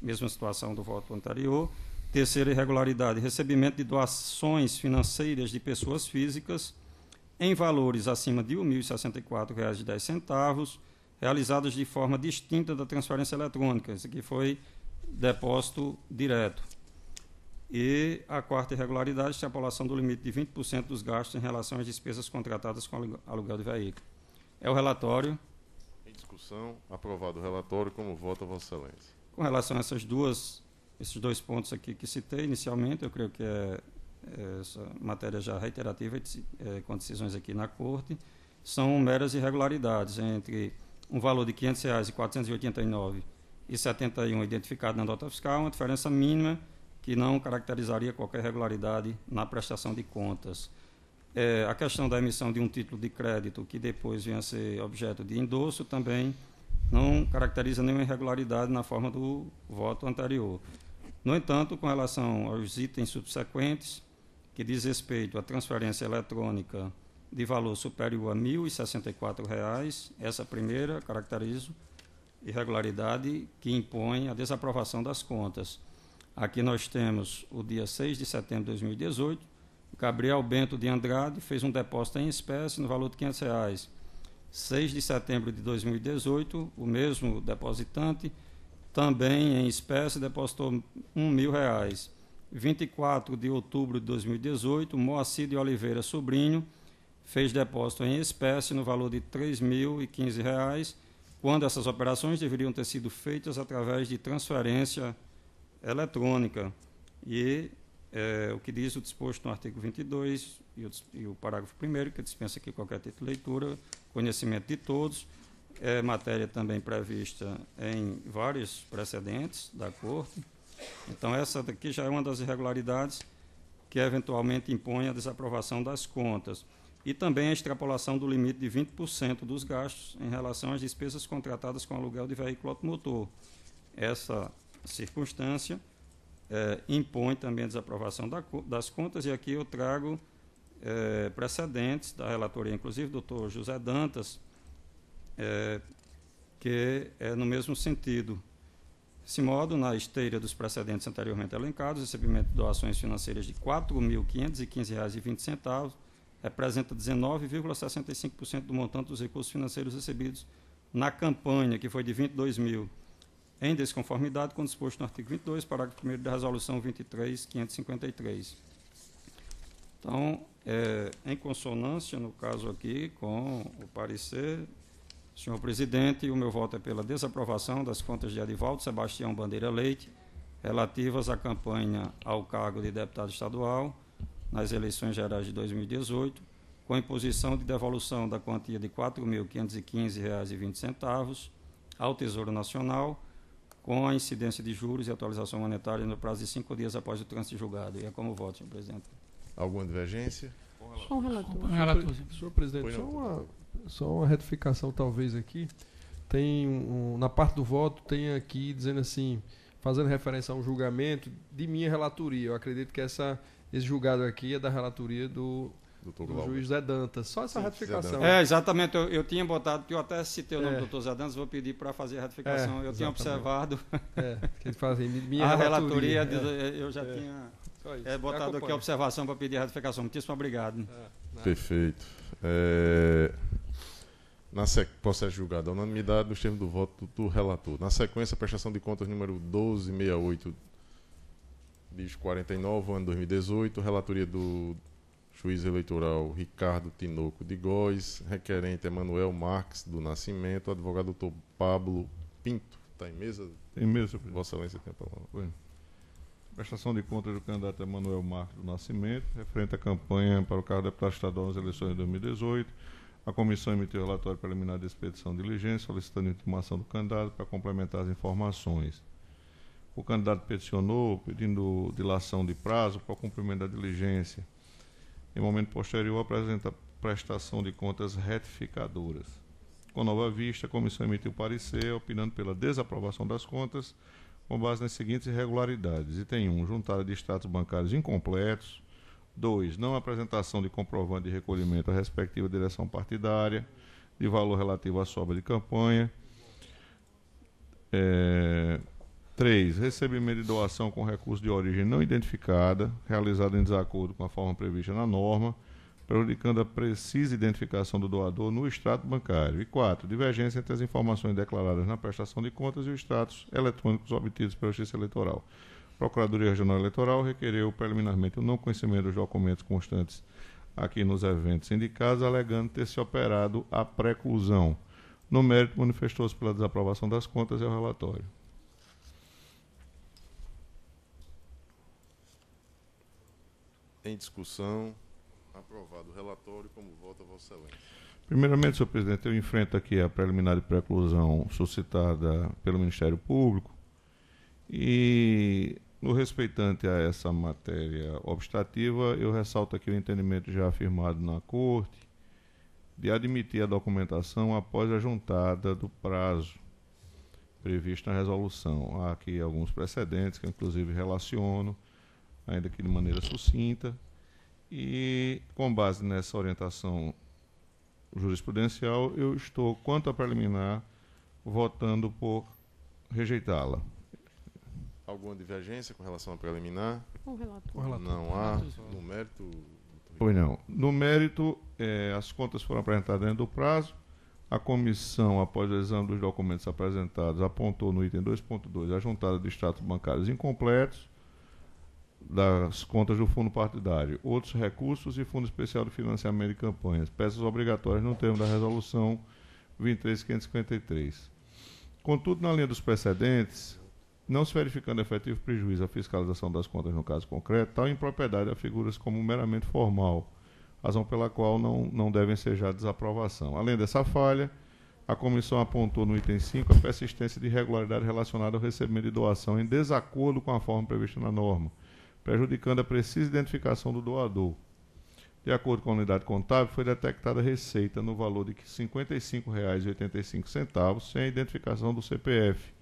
Mesma situação do voto anterior. Terceira irregularidade, recebimento de doações financeiras de pessoas físicas em valores acima de R$ 1.064,10, realizadas de forma distinta da transferência eletrônica. Isso aqui foi depósito direto. E a quarta irregularidade, extrapolação do limite de 20% dos gastos em relação às despesas contratadas com aluguel de veículo. É o relatório. Em discussão, aprovado o relatório. Como vota, Vossa Excelência? Com relação a esses dois pontos aqui que citei inicialmente, eu creio que essa matéria já reiterativa com decisões aqui na Corte, são meras irregularidades entre um valor de R$ 500,489,71 identificado na nota fiscal, uma diferença mínima que não caracterizaria qualquer irregularidade na prestação de contas. A questão da emissão de um título de crédito que depois venha a ser objeto de endosso também não caracteriza nenhuma irregularidade na forma do voto anterior. No entanto, com relação aos itens subsequentes, que diz respeito à transferência eletrônica de valor superior a R$ 1.064, essa primeira caracterizo irregularidade que impõe a desaprovação das contas. Aqui nós temos o dia 6 de setembro de 2018, Gabriel Bento de Andrade fez um depósito em espécie no valor de R$ 500. 6 de setembro de 2018, o mesmo depositante, também em espécie, depositou R$ 1.000. 24 de outubro de 2018, Moacir de Oliveira Sobrinho fez depósito em espécie no valor de R$ 3.015, quando essas operações deveriam ter sido feitas através de transferência eletrônica. E o que diz o disposto no artigo 22 e o parágrafo 1º, que dispensa aqui qualquer título de leitura, conhecimento de todos, é matéria também prevista em vários precedentes da Corte. Então, essa daqui já é uma das irregularidades que eventualmente impõe a desaprovação das contas. E também a extrapolação do limite de 20% dos gastos em relação às despesas contratadas com aluguel de veículo automotor. Essa circunstância impõe também a desaprovação das contas, e aqui eu trago precedentes da relatoria, inclusive do Dr. José Dantas, que é no mesmo sentido. Desse modo, na esteira dos precedentes anteriormente elencados, o recebimento de doações financeiras de R$ 4.515,20 representa 19,65% do montante dos recursos financeiros recebidos na campanha, que foi de 22 mil, em desconformidade com o disposto no artigo 22, parágrafo 1º da Resolução 23.553. Então, em consonância, no caso aqui, com o parecer, senhor presidente, o meu voto é pela desaprovação das contas de Edivaldo Sebastião Bandeira Leite, relativas à campanha ao cargo de deputado estadual nas eleições gerais de 2018, com imposição de devolução da quantia de R$ 4.515,20 ao Tesouro Nacional, com a incidência de juros e atualização monetária no prazo de 5 dias após o trânsito julgado. E é como voto, senhor presidente. Alguma divergência? Com o relator. Senhor presidente, só uma retificação talvez aqui. Tem na parte do voto, tem aqui dizendo assim, fazendo referência a um julgamento de minha relatoria. Eu acredito que esse julgado aqui é da relatoria do juiz Zé Dantas. Só essa retificação. Exatamente. Eu tinha botado, que eu até citei o nome do doutor Zé Dantas, vou pedir para fazer a retificação. Eu tinha observado que ele faz minha a relatoria. Eu já tinha botado aqui a observação para pedir a retificação. Muitíssimo obrigado. Perfeito. Processo julgado à unanimidade nos termos do voto do relator. Na sequência, a prestação de contas número 1268, diz 49, ano 2018, relatoria do juiz eleitoral Ricardo Tinoco de Góes, requerente Emanuel Marques do Nascimento, advogado doutor Pablo Pinto. Está em mesa? Em mesa, senhor presidente. Vossa Excelência tem a palavra. Prestação de contas do candidato Emanuel Marques do Nascimento, referente à campanha para o cargo de deputado estadual nas eleições de 2018. A comissão emitiu relatório preliminar de expedição de diligência, solicitando intimação do candidato para complementar as informações. O candidato peticionou, pedindo dilação de prazo para o cumprimento da diligência. Em momento posterior, apresenta prestação de contas retificadoras. Com nova vista, a comissão emitiu parecer, opinando pela desaprovação das contas, com base nas seguintes irregularidades. Item 1, juntada de extratos bancários incompletos. 2, não apresentação de comprovante de recolhimento à respectiva direção partidária, de valor relativo à sobra de campanha. 3, recebimento de doação com recurso de origem não identificada, realizado em desacordo com a forma prevista na norma, prejudicando a precisa identificação do doador no extrato bancário. E 4, divergência entre as informações declaradas na prestação de contas e os extratos eletrônicos obtidos pela Justiça Eleitoral. A Procuradoria Regional Eleitoral requereu preliminarmente o não conhecimento dos documentos constantes aqui nos eventos indicados, alegando ter se operado a preclusão. No mérito, manifestou-se pela desaprovação das contas e o relatório. Em discussão, aprovado o relatório. Como vota Vossa Excelência? Primeiramente, senhor presidente, eu enfrento aqui a preliminar de preclusão suscitada pelo Ministério Público e, no respeitante a essa matéria obstativa, eu ressalto aqui o entendimento já afirmado na Corte de admitir a documentação após a juntada do prazo previsto na resolução. Há aqui alguns precedentes que eu, inclusive, relaciono, ainda que de maneira sucinta, e, com base nessa orientação jurisprudencial, eu estou, quanto a preliminar, votando por rejeitá-la. Alguma divergência com relação à preliminar? Um relator. Não há. No mérito... Pois não. No mérito, as contas foram apresentadas dentro do prazo. A comissão, após o exame dos documentos apresentados, apontou no item 2.2 a juntada de extratos bancários incompletos das contas do fundo partidário, outros recursos e fundo especial de financiamento de campanhas, peças obrigatórias no termo da resolução 23.553. Contudo, na linha dos precedentes, não se verificando efetivo prejuízo à fiscalização das contas no caso concreto, tal impropriedade afigura-se como meramente formal, razão pela qual não devem ser já desaprovação. Além dessa falha, a comissão apontou no item 5 a persistência de irregularidade relacionada ao recebimento de doação em desacordo com a forma prevista na norma, prejudicando a precisa identificação do doador. De acordo com a unidade contábil, foi detectada receita no valor de R$ 55,85, sem a identificação do CPF,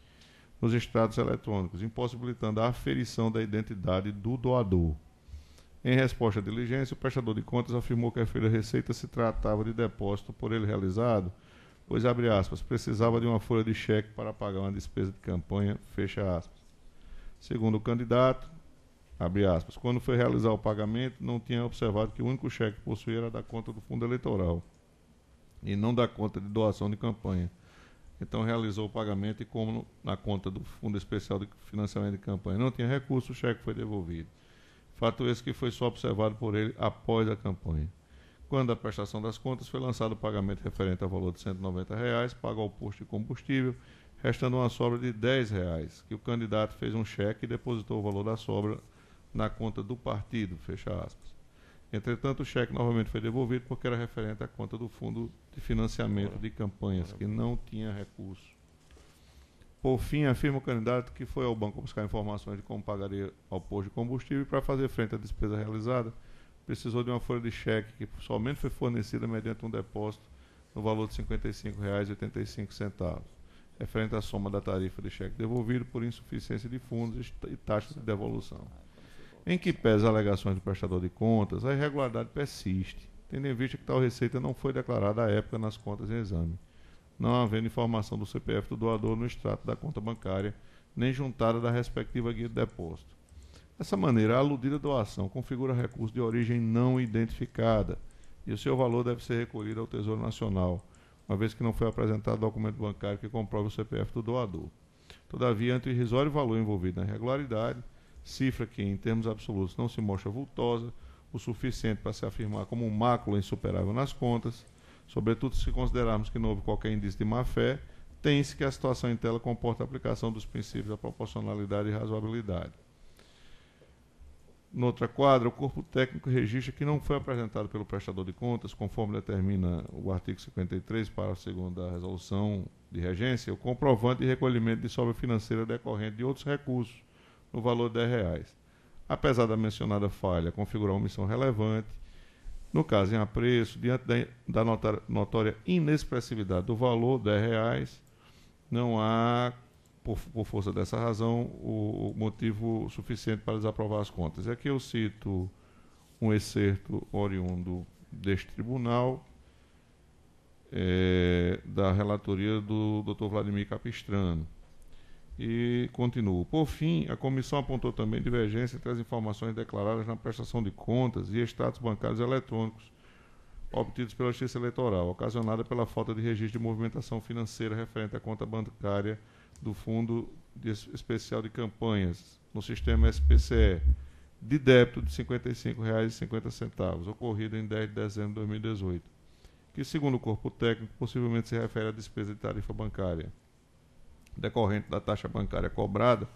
nos extratos eletrônicos, impossibilitando a aferição da identidade do doador. Em resposta à diligência, o prestador de contas afirmou que a feira receita se tratava de depósito por ele realizado, pois, abre aspas, precisava de uma folha de cheque para pagar uma despesa de campanha, fecha aspas. Segundo o candidato, abre aspas, quando foi realizar o pagamento, não tinha observado que o único cheque que possuía era da conta do fundo eleitoral e não da conta de doação de campanha. Então realizou o pagamento e, como na conta do Fundo Especial de Financiamento de Campanha não tinha recurso, o cheque foi devolvido. Fato esse que foi só observado por ele após a campanha. Quando a prestação das contas, foi lançado o pagamento referente ao valor de R$ 190, pago ao posto de combustível, restando uma sobra de R$ 10, que o candidato fez um cheque e depositou o valor da sobra na conta do partido, fecha aspas. Entretanto, o cheque novamente foi devolvido porque era referente à conta do Fundo de Financiamento de Campanhas, que não tinha recurso. Por fim, afirma o candidato que foi ao banco buscar informações de como pagaria ao posto de combustível e, para fazer frente à despesa realizada, precisou de uma folha de cheque que somente foi fornecida mediante um depósito no valor de R$ 55,85, referente à soma da tarifa de cheque devolvido por insuficiência de fundos e taxa de devolução. Em que pesa as alegações do prestador de contas, a irregularidade persiste, tendo em vista que tal receita não foi declarada à época nas contas em exame, não havendo informação do CPF do doador no extrato da conta bancária, nem juntada da respectiva guia de depósito. Dessa maneira, a aludida doação configura recurso de origem não identificada e o seu valor deve ser recolhido ao Tesouro Nacional, uma vez que não foi apresentado documento bancário que comprove o CPF do doador. Todavia, ante o irrisório valor envolvido na irregularidade, cifra que, em termos absolutos, não se mostra vultosa, o suficiente para se afirmar como um mácula insuperável nas contas, sobretudo se considerarmos que não houve qualquer indício de má-fé, tem-se que a situação em tela comporta a aplicação dos princípios da proporcionalidade e razoabilidade. Noutra quadra, o corpo técnico registra que não foi apresentado pelo prestador de contas, conforme determina o artigo 53, parágrafo 2º da resolução de regência, o comprovante de recolhimento de sobra financeira decorrente de outros recursos, no valor de R$ 10. Apesar da mencionada falha configurar omissão relevante, no caso em apreço, diante da notória inexpressividade do valor de R$ 10, não há, por força dessa razão, o motivo suficiente para desaprovar as contas. Aqui eu cito um excerto oriundo deste tribunal, da relatoria do Dr. Vladimir Capistrano. E continuo. Por fim, a comissão apontou também divergência entre as informações declaradas na prestação de contas e extratos bancários eletrônicos obtidos pela Justiça Eleitoral, ocasionada pela falta de registro de movimentação financeira referente à conta bancária do Fundo Especial de Campanhas, no sistema SPCE, de débito de R$ 55,50, ocorrido em 10 de dezembro de 2018, que, segundo o corpo técnico, possivelmente se refere à despesa de tarifa bancária decorrente da taxa bancária cobrada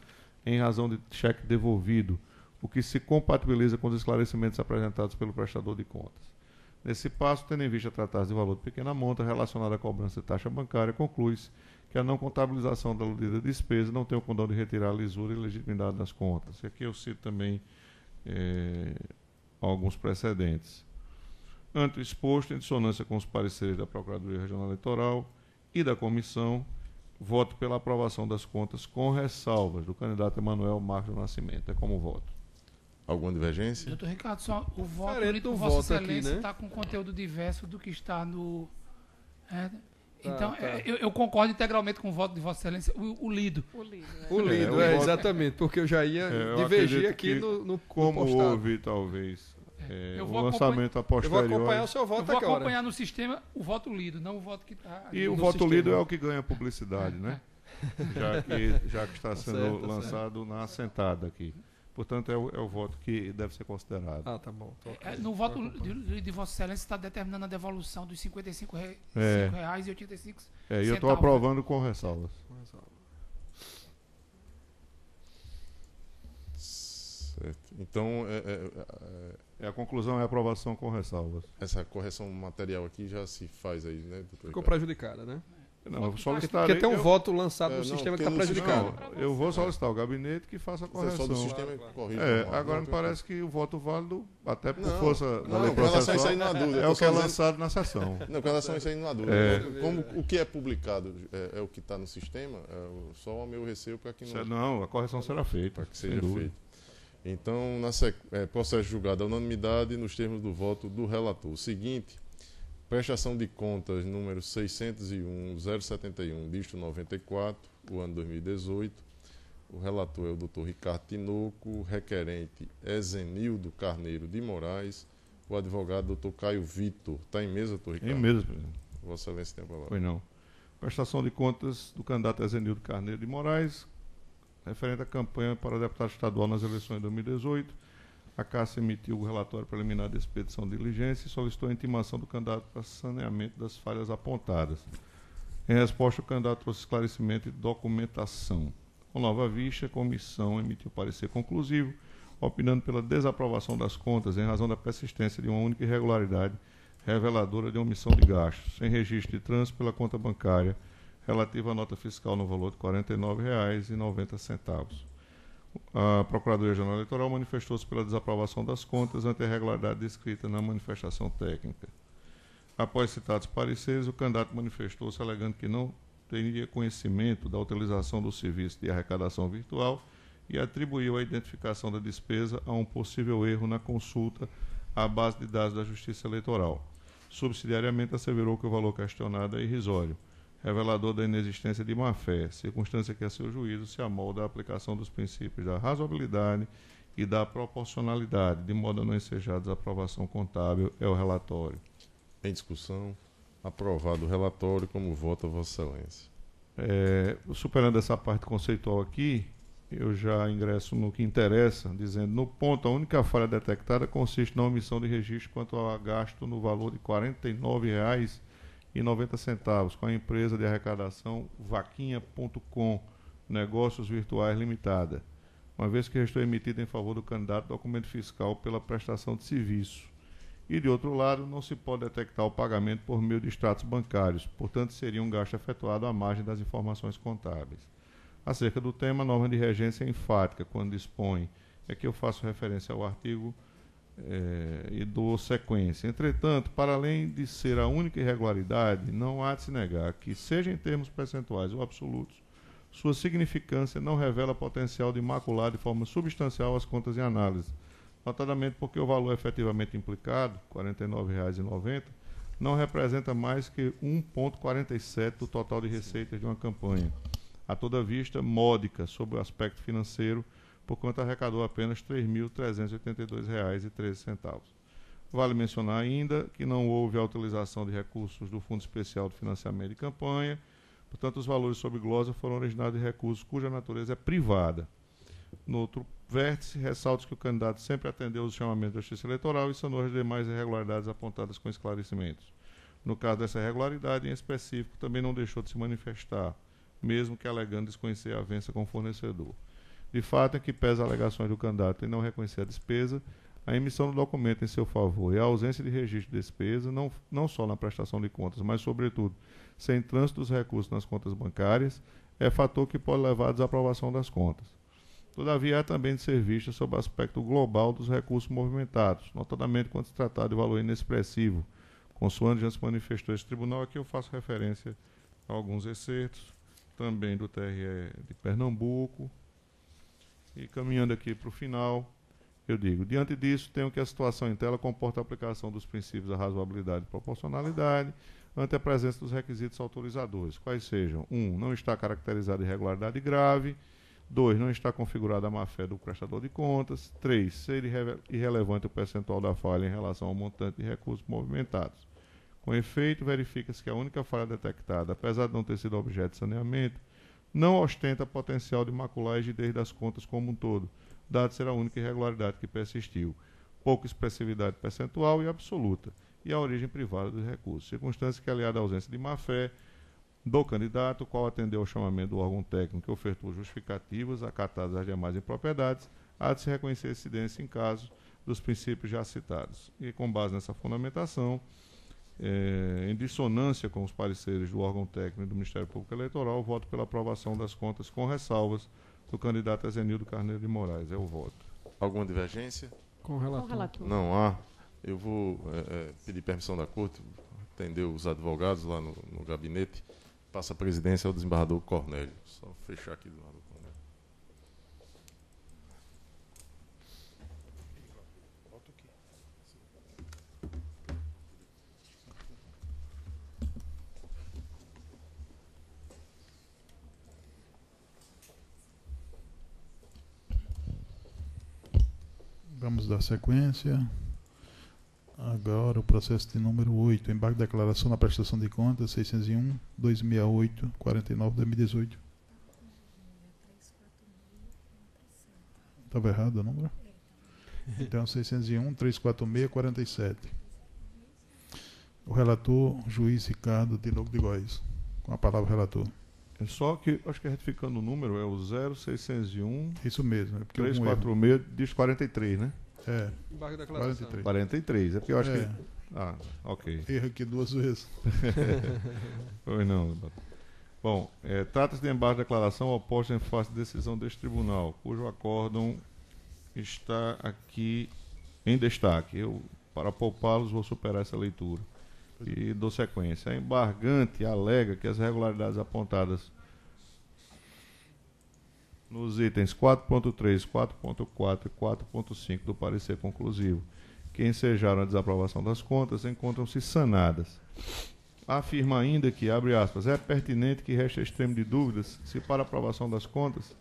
em razão de cheque devolvido, o que se compatibiliza com os esclarecimentos apresentados pelo prestador de contas. Nesse passo, tendo em vista tratar-se de valor de pequena monta relacionado à cobrança de taxa bancária, conclui-se que a não contabilização da aludida despesa não tem o condão de retirar a lisura e legitimidade das contas. E aqui eu cito também alguns precedentes. Ante o exposto, em dissonância com os pareceres da Procuradoria Regional Eleitoral e da Comissão, Voto pela aprovação das contas com ressalvas do candidato Emanuel Marcos do Nascimento. É como voto. Alguma divergência? Doutor Ricardo, só o voto Diferente ali do do Vossa voto aqui, Excelência né? está com conteúdo diverso do que está no... Tá, então, tá. eu concordo integralmente com o voto de Vossa Excelência, o lido. O lido, O lido, o voto- exatamente, porque eu já ia eu divergir acredito aqui que no Como postado. houve, talvez, Eu o vou lançamento a Eu vou posteriori. acompanhar o seu Eu voto vou agora. acompanhar no sistema o voto lido, não o voto que está... E o no voto sistema. lido é o que ganha publicidade, né? Já que está sendo certo, tá lançado na assentada aqui. Portanto, é o voto que deve ser considerado. Ah, tá bom. Tô ok. No voto Tô acompanhando. de Vossa Excelência está determinando a devolução dos R$ 55,85. E eu estou aprovando com ressalvas. Certo. Então, A conclusão é aprovação com ressalvas. essa correção material aqui já se faz aí, né, doutor? Ficou Ricardo? prejudicada, né? Não, eu solicitarei. Porque tem um voto lançado É, no não, sistema que porque está no prejudicado. Não, eu vou solicitar o gabinete que faça a Isso é só correção. do sistema que corrige. Agora me parece que o voto válido, até por Não, força da não, lei com relação a isso processual, aí não há dúvida. é Eu o tô que é só dizendo- lançado na sessão. Não, com relação a isso aí não há dúvida. É. Como o que é publicado é o que está no sistema, só o meu receio para que não, Não, a correção será feita. para que sem seja dúvida. feito. Então, processo julgado à unanimidade nos termos do voto do relator. O seguinte, prestação de contas número 601-071, dígito 94, o ano 2018. O relator é o Dr. Ricardo Tinoco, o requerente é Zenildo Carneiro de Moraes, o advogado Dr. Caio Vitor. Está em mesa, doutor Ricardo? Em mesmo, presidente. Vossa Excelência tem a palavra. Foi não. Prestação de contas do candidato Ezenildo Carneiro de Moraes, referente à campanha para deputado estadual nas eleições de 2018. A Caixa emitiu o relatório preliminar de expedição de diligência e solicitou a intimação do candidato para saneamento das falhas apontadas. Em resposta, o candidato trouxe esclarecimento e documentação. Com nova vista, a comissão emitiu parecer conclusivo, opinando pela desaprovação das contas em razão da persistência de uma única irregularidade reveladora de omissão de gastos, sem registro de trânsito pela conta bancária, relativa à nota fiscal no valor de R$ 49,90. A Procuradoria-Geral Eleitoral manifestou-se pela desaprovação das contas ante a irregularidade descrita na manifestação técnica. Após citados pareceres, o candidato manifestou-se alegando que não teria conhecimento da utilização do serviço de arrecadação virtual e atribuiu a identificação da despesa a um possível erro na consulta à base de dados da Justiça Eleitoral. Subsidiariamente, asseverou que o valor questionado é irrisório, revelador da inexistência de má-fé, circunstância que, a seu juízo, se amolda à aplicação dos princípios da razoabilidade e da proporcionalidade, de modo a não ensejar a desaprovação contábil, é o relatório. Em discussão, aprovado o relatório, como vota Vossa Excelência. Superando essa parte conceitual aqui, eu já ingresso no que interessa, dizendo, no ponto, a única falha detectada consiste na omissão de registro quanto ao gasto no valor de R$ 49,90 com a empresa de arrecadação Vaquinha.com, Negócios Virtuais Limitada, uma vez que restou emitido em favor do candidato documento fiscal pela prestação de serviço. E, de outro lado, não se pode detectar o pagamento por meio de extratos bancários, portanto, seria um gasto efetuado à margem das informações contábeis. Acerca do tema, a norma de regência é enfática quando dispõe, é que eu faço referência ao artigo e dou sequência. Entretanto, para além de ser a única irregularidade, não há de se negar que, seja em termos percentuais ou absolutos, sua significância não revela potencial de macular de forma substancial as contas em análise, notadamente porque o valor efetivamente implicado, R$ 49,90, não representa mais que 1,47% do total de receitas de uma campanha, a toda vista módica sob o aspecto financeiro, porquanto arrecadou apenas R$ 3.382,13. Vale mencionar ainda que não houve a utilização de recursos do Fundo Especial de Financiamento de Campanha, portanto, os valores sob glosa foram originados de recursos cuja natureza é privada. No outro vértice, ressalto que o candidato sempre atendeu os chamamentos da Justiça Eleitoral e sanou as demais irregularidades apontadas com esclarecimentos. No caso dessa irregularidade, em específico, também não deixou de se manifestar, mesmo que alegando desconhecer a avença com o fornecedor. De fato, é que pesa alegações do candidato em não reconhecer a despesa, a emissão do documento em seu favor e a ausência de registro de despesa, não só na prestação de contas, mas, sobretudo, sem trânsito dos recursos nas contas bancárias, é fator que pode levar à desaprovação das contas. Todavia, há também de ser vista sob o aspecto global dos recursos movimentados, notadamente quando se tratar de valor inexpressivo, consoante já se manifestou esse tribunal, aqui eu faço referência a alguns excertos, também do TRE de Pernambuco. E caminhando aqui para o final, eu digo, diante disso, tenho que a situação em tela comporta a aplicação dos princípios da razoabilidade e proporcionalidade ante a presença dos requisitos autorizadores, quais sejam: 1. Não está caracterizada irregularidade grave. 2. Não está configurada a má-fé do prestador de contas. 3. Ser irrelevante o percentual da falha em relação ao montante de recursos movimentados. Com efeito, verifica-se que a única falha detectada, apesar de não ter sido objeto de saneamento, não ostenta potencial de macular a rigidez das contas como um todo, dado ser a única irregularidade que persistiu. Pouca expressividade percentual e absoluta, e a origem privada dos recursos. Circunstância que, aliada à ausência de má-fé do candidato, qual atendeu ao chamamento do órgão técnico que ofertou justificativas acatadas às demais impropriedades, há de se reconhecer incidência em caso dos princípios já citados. E, com base nessa fundamentação, em dissonância com os pareceres do órgão técnico e do Ministério Público Eleitoral, voto pela aprovação das contas com ressalvas do candidato Ezenildo Carneiro de Moraes. É o voto. Alguma divergência? Com o relator. Não há. Eu vou pedir permissão da Corte, atender os advogados lá no gabinete. Passa a presidência ao desembargador Cornélio. Só fechar aqui do lado do Cornélio. Vamos dar sequência. Agora o processo de número 8, embargo de declaração na prestação de contas 601, 268, 49, 2018. Estava errado o número? Então 601, 346, 47. O relator, juiz Ricardo Tinoco de Góes. Com a palavra, relator. É só que, acho que retificando o número, é o 0601... Isso mesmo. É porque 346, diz 43, né? É. Embargo de declaração. 43, é porque eu acho que... Ah, ok. Erro aqui 2 vezes. Pois não. Bom, trata-se de embargo de declaração oposta em face de decisão deste tribunal, cujo acórdão está aqui em destaque. Eu, para poupá-los, vou superar essa leitura e dou sequência. A embargante alega que as irregularidades apontadas nos itens 4.3, 4.4 e 4.5 do parecer conclusivo, que ensejaram a desaprovação das contas, encontram-se sanadas. Afirma ainda que, abre aspas, é pertinente que reste extremo de dúvidas se para a aprovação das contas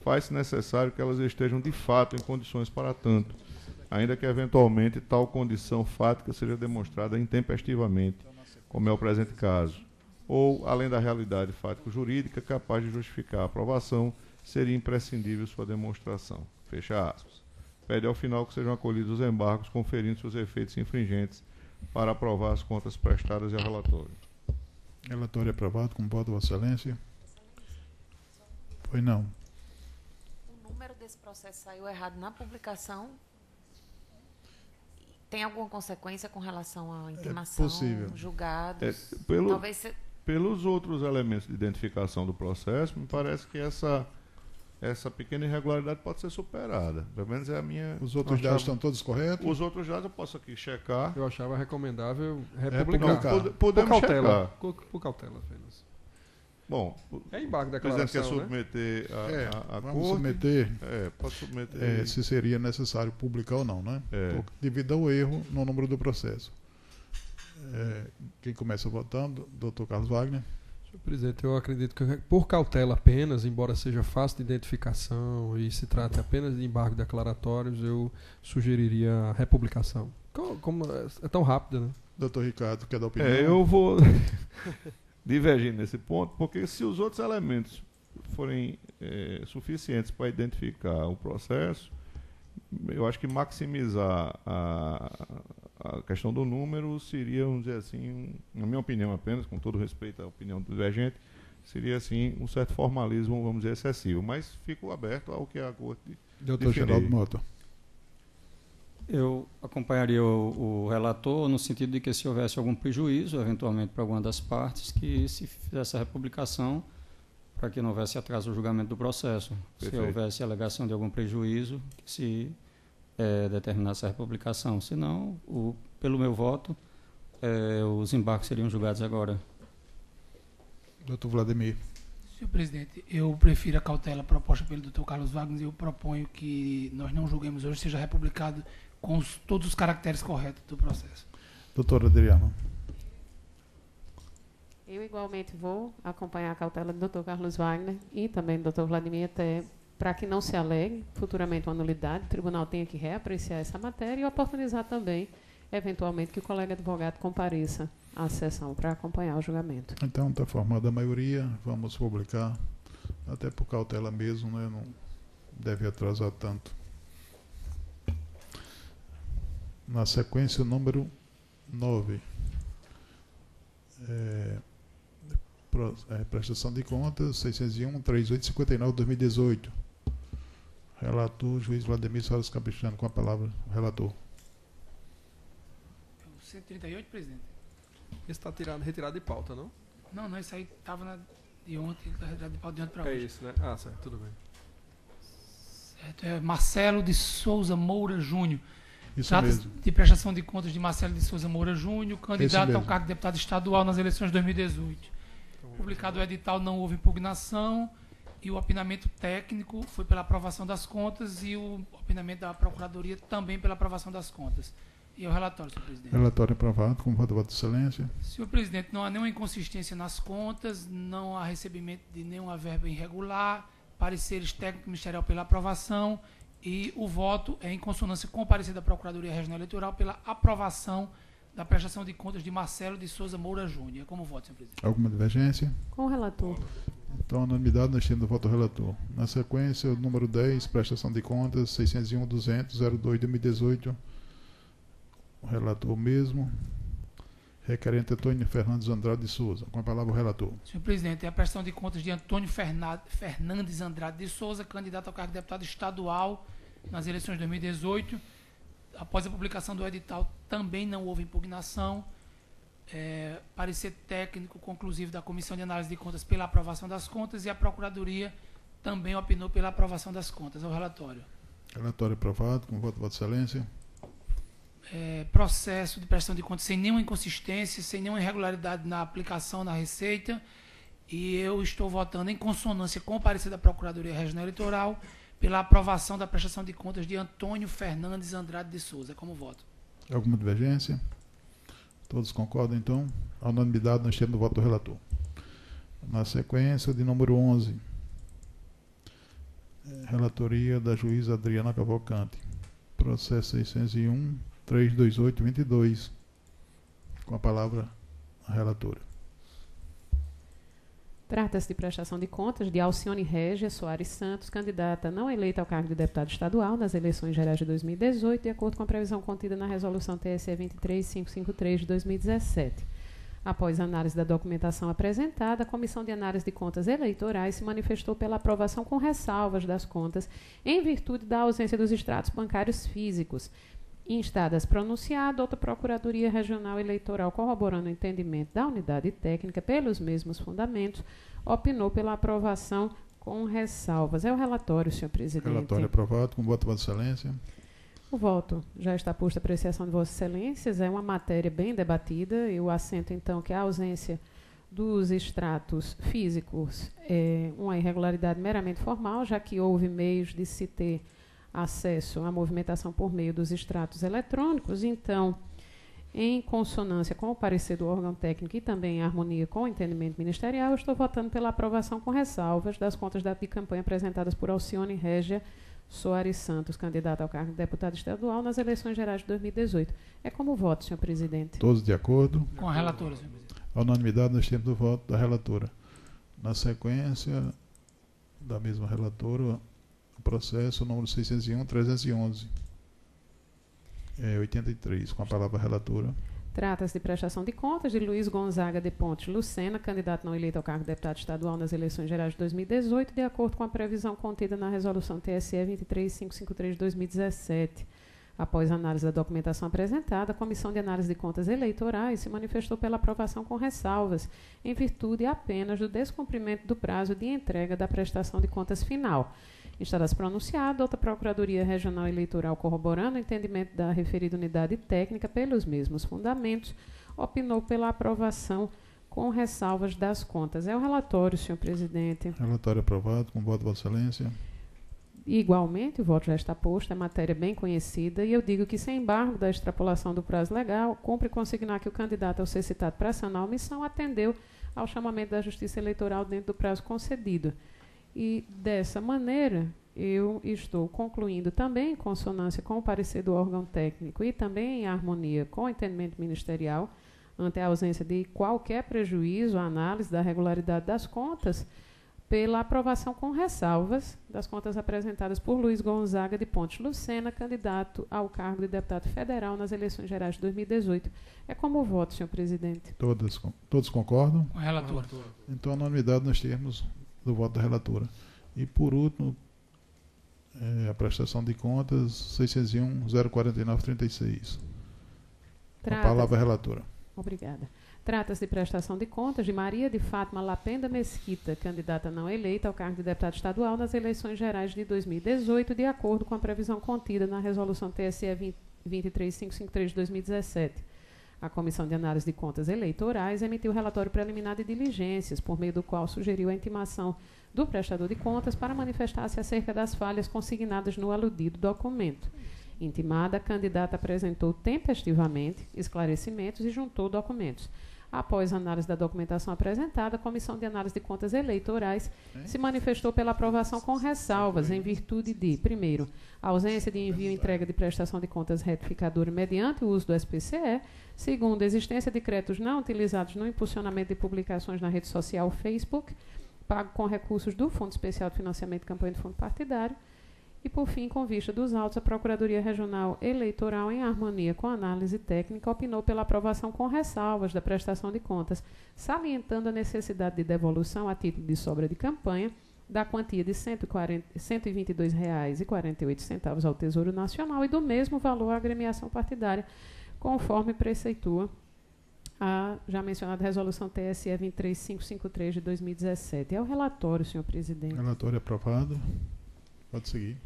faz-se necessário que elas estejam de fato em condições para tanto, ainda que eventualmente tal condição fática seja demonstrada intempestivamente, como é o presente caso, ou, além da realidade fático-jurídica capaz de justificar a aprovação, seria imprescindível sua demonstração. Fecha aspas. Pede ao final que sejam acolhidos os embargos, conferindo seus efeitos infringentes para aprovar as contas prestadas e ao relatório. Relatório aprovado, com voto, Vossa Excelência. Foi não. O número desse processo saiu errado na publicação. Tem alguma consequência com relação à intimação, julgados? Talvez pelos outros elementos de identificação do processo, me parece que essa pequena irregularidade pode ser superada. Pelo menos é a minha... Os outros dados estão todos corretos? Os outros dados eu posso aqui checar. Eu achava recomendável republicar. Podemos checar. Por cautela apenas. Bom, é embargo de o presidente quer declaração, submeter a vamos corte. Submeter. Pode submeter. Se seria necessário publicar ou não, né? Devido ao erro no número do processo. Quem começa votando? Dr. Carlos Wagner. Senhor presidente, eu acredito que por cautela apenas, embora seja fácil de identificação e se trate apenas de embargo declaratórios, eu sugeriria a republicação. Como é tão rápido, né? Dr. Ricardo, quer dar opinião? Eu vou divergir nesse ponto, porque se os outros elementos forem suficientes para identificar o processo, eu acho que maximizar a questão do número seria, vamos dizer assim, na minha opinião apenas, com todo respeito à opinião do divergente, seria assim um certo formalismo, vamos dizer, excessivo. Mas fico aberto ao que a Corte Dr. Geraldo Mota. Eu acompanharia o relator no sentido de que se houvesse algum prejuízo, eventualmente para alguma das partes, que se fizesse a republicação para que não houvesse atraso no julgamento do processo. Perfeito. Se houvesse alegação de algum prejuízo, que se determinasse a republicação. Senão, pelo meu voto, os embargos seriam julgados agora. Dr. Vladimir. Senhor presidente, eu prefiro a cautela proposta pelo Dr. Carlos Wagner e eu proponho que nós não julguemos hoje, seja republicado com todos os caracteres corretos do processo. Doutora Adriana. Eu igualmente vou acompanhar a cautela do Dr. Carlos Wagner e também do Dr. Vladimir, até para que não se alegue futuramente uma nulidade, o tribunal tenha que reapreciar essa matéria e oportunizar também, eventualmente, que o colega advogado compareça à sessão para acompanhar o julgamento. Então, está formada a maioria, vamos publicar, até por cautela mesmo, né? Não deve atrasar tanto. Na sequência, o número 9. Prestação de contas, 601-3859-2018. Relator, juiz Vladimir Soares Capistrano, com a palavra, o relator. 138, presidente. Esse está retirado de pauta, não? Não, isso aí estava de ontem, está retirado de pauta de ontem para hoje. É isso, né? Ah, certo, tudo bem. Certo, é Marcelo de Souza Moura Júnior. Isso Trata-se mesmo. de prestação de contas de Marcelo de Souza Moura Júnior, candidato mesmo. ao cargo de deputado estadual nas eleições de 2018. Publicado o edital, não houve impugnação e o opinamento técnico foi pela aprovação das contas e o opinamento da Procuradoria também pela aprovação das contas. E é o relatório, senhor presidente. Relatório aprovado, com voto de excelência. Senhor presidente, não há nenhuma inconsistência nas contas, não há recebimento de nenhuma verba irregular, pareceres técnico ministerial pela aprovação e o voto é em consonância com o parecer da Procuradoria Regional Eleitoral pela aprovação da prestação de contas de Marcelo de Souza Moura Júnior. Como voto, senhor presidente? Alguma divergência? Com o relator. Então, unanimidade, nós temos o voto do relator. Na sequência, o número 10, prestação de contas, 601-200-02-2018. O relator mesmo. Requerente Antônio Fernandes Andrade de Souza. Com a palavra, o relator. Senhor presidente, é a prestação de contas de Antônio Fernandes Andrade de Souza, candidato ao cargo de deputado estadual nas eleições de 2018. Após a publicação do edital, também não houve impugnação. Parecer técnico conclusivo da Comissão de Análise de Contas pela aprovação das contas e a Procuradoria também opinou pela aprovação das contas. É o relatório. Relatório aprovado, com voto de excelência. Processo de prestação de contas sem nenhuma inconsistência, sem nenhuma irregularidade na aplicação, na receita. E eu estou votando em consonância com o parecer da Procuradoria Regional Eleitoral pela aprovação da prestação de contas de Antônio Fernandes Andrade de Souza. Como voto? Alguma divergência? Todos concordam, então? A unanimidade, nós temos o voto do relator. Na sequência, de número 11. Relatoria da juíza Adriana Cavalcante. Processo 601-328-22. Com a palavra, a relatora. Trata-se de prestação de contas de Alcione Régia Soares Santos, candidata não eleita ao cargo de deputado estadual nas eleições gerais de 2018, de acordo com a previsão contida na Resolução TSE 23553 de 2017. Após a análise da documentação apresentada, a Comissão de Análise de Contas Eleitorais se manifestou pela aprovação com ressalvas das contas em virtude da ausência dos extratos bancários físicos. Instadas pronunciado, outra Procuradoria Regional Eleitoral, corroborando o entendimento da unidade técnica pelos mesmos fundamentos, opinou pela aprovação com ressalvas. É o relatório, senhor presidente. Relatório aprovado, com voto de excelência. O voto já está posto à apreciação de Vossas Excelências. É uma matéria bem debatida. Eu assento, então, que a ausência dos extratos físicos é uma irregularidade meramente formal, já que houve meios de se ter acesso à movimentação por meio dos extratos eletrônicos. Então, em consonância com o parecer do órgão técnico e também em harmonia com o entendimento ministerial, eu estou votando pela aprovação com ressalvas das contas de campanha apresentadas por Alcione Régia Soares Santos, candidata ao cargo de deputado estadual nas eleições gerais de 2018. É como voto, senhor presidente. Todos de acordo? Com a relatora, senhor presidente. A unanimidade, nós temos o voto da relatora. Na sequência da mesma relatora, o processo número 601-311. 83, com a palavra relatora. Trata-se de prestação de contas de Luiz Gonzaga de Pontes Lucena, candidato não eleito ao cargo de deputado estadual nas eleições gerais de 2018, de acordo com a previsão contida na Resolução TSE 23553 de 2017. Após a análise da documentação apresentada, a Comissão de Análise de Contas Eleitorais se manifestou pela aprovação com ressalvas, em virtude apenas do descumprimento do prazo de entrega da prestação de contas final. Está-se pronunciado, outra Procuradoria Regional Eleitoral, corroborando o entendimento da referida unidade técnica pelos mesmos fundamentos, opinou pela aprovação com ressalvas das contas. É o relatório, senhor presidente. Relatório aprovado, com voto de Vossa Excelência. Igualmente, o voto já está posto, é matéria bem conhecida, e eu digo que, sem embargo da extrapolação do prazo legal, cumpre consignar que o candidato ao ser citado para sanar a omissão atendeu ao chamamento da Justiça Eleitoral dentro do prazo concedido. E, dessa maneira, eu estou concluindo também em consonância com o parecer do órgão técnico e também em harmonia com o entendimento ministerial, ante a ausência de qualquer prejuízo à análise da regularidade das contas, pela aprovação com ressalvas das contas apresentadas por Luiz Gonzaga de Pontes Lucena, candidato ao cargo de deputado federal nas eleições gerais de 2018. É como voto, senhor presidente. Todos concordam? Com a relatora. Então, a unanimidade nos termos do voto da relatora. E, por último, a prestação de contas 601.049.36. A palavra à relatora. Obrigada. Trata-se de prestação de contas de Maria de Fátima Lapenda Mesquita, candidata não eleita ao cargo de deputado estadual nas eleições gerais de 2018, de acordo com a previsão contida na Resolução TSE 23553 de 2017. A Comissão de Análise de Contas Eleitorais emitiu relatório preliminar de diligências, por meio do qual sugeriu a intimação do prestador de contas para manifestar-se acerca das falhas consignadas no aludido documento. Intimada, a candidata apresentou tempestivamente esclarecimentos e juntou documentos. Após a análise da documentação apresentada, a Comissão de Análise de Contas Eleitorais se manifestou pela aprovação com ressalvas, em virtude de, primeiro, a ausência de envio e entrega de prestação de contas retificadora mediante o uso do SPCE, segundo, a existência de créditos não utilizados no impulsionamento de publicações na rede social Facebook, pago com recursos do Fundo Especial de Financiamento de Campanha de Fundo Partidário, e, por fim, com vista dos autos, a Procuradoria Regional Eleitoral, em harmonia com a análise técnica, opinou pela aprovação com ressalvas da prestação de contas, salientando a necessidade de devolução a título de sobra de campanha da quantia de R$ 122,48 ao Tesouro Nacional e do mesmo valor à agremiação partidária, conforme preceitua a já mencionada Resolução TSE 23553 de 2017. É o relatório, senhor presidente. Relatório aprovado. Pode seguir.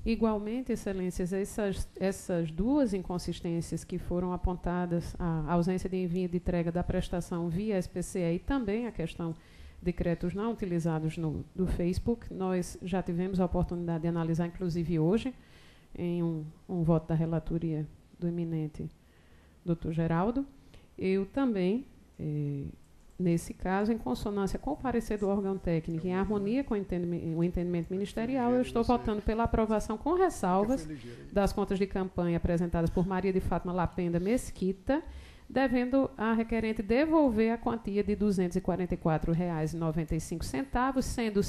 Igualmente, excelências, essas duas inconsistências que foram apontadas, a ausência de envio de entrega da prestação via SPCE e também a questão de créditos não utilizados do Facebook, nós já tivemos a oportunidade de analisar, inclusive hoje, em um voto da relatoria do eminente doutor Geraldo. Eu também, nesse caso, em consonância com o parecer do órgão técnico, em harmonia com o entendimento ministerial, eu estou votando pela aprovação com ressalvas das contas de campanha apresentadas por Maria de Fátima Lapenda Mesquita, devendo a requerente devolver a quantia de R$ 244,95, sendo R$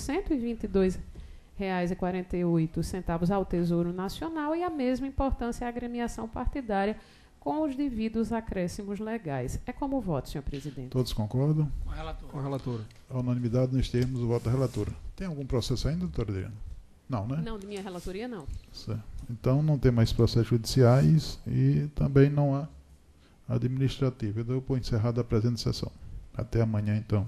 122,48 ao Tesouro Nacional e a mesma importância à agremiação partidária, com os devidos acréscimos legais. É como voto, senhor presidente. Todos concordam? Com a relatora. Com a relatora. A unanimidade nos termos do voto da relatora. Tem algum processo ainda, doutora Adriana? Não, né? Não, de minha relatoria, não. Certo. Então, não tem mais processos judiciais e também não há administrativo. Eu dou por encerrada a presente sessão. Até amanhã, então.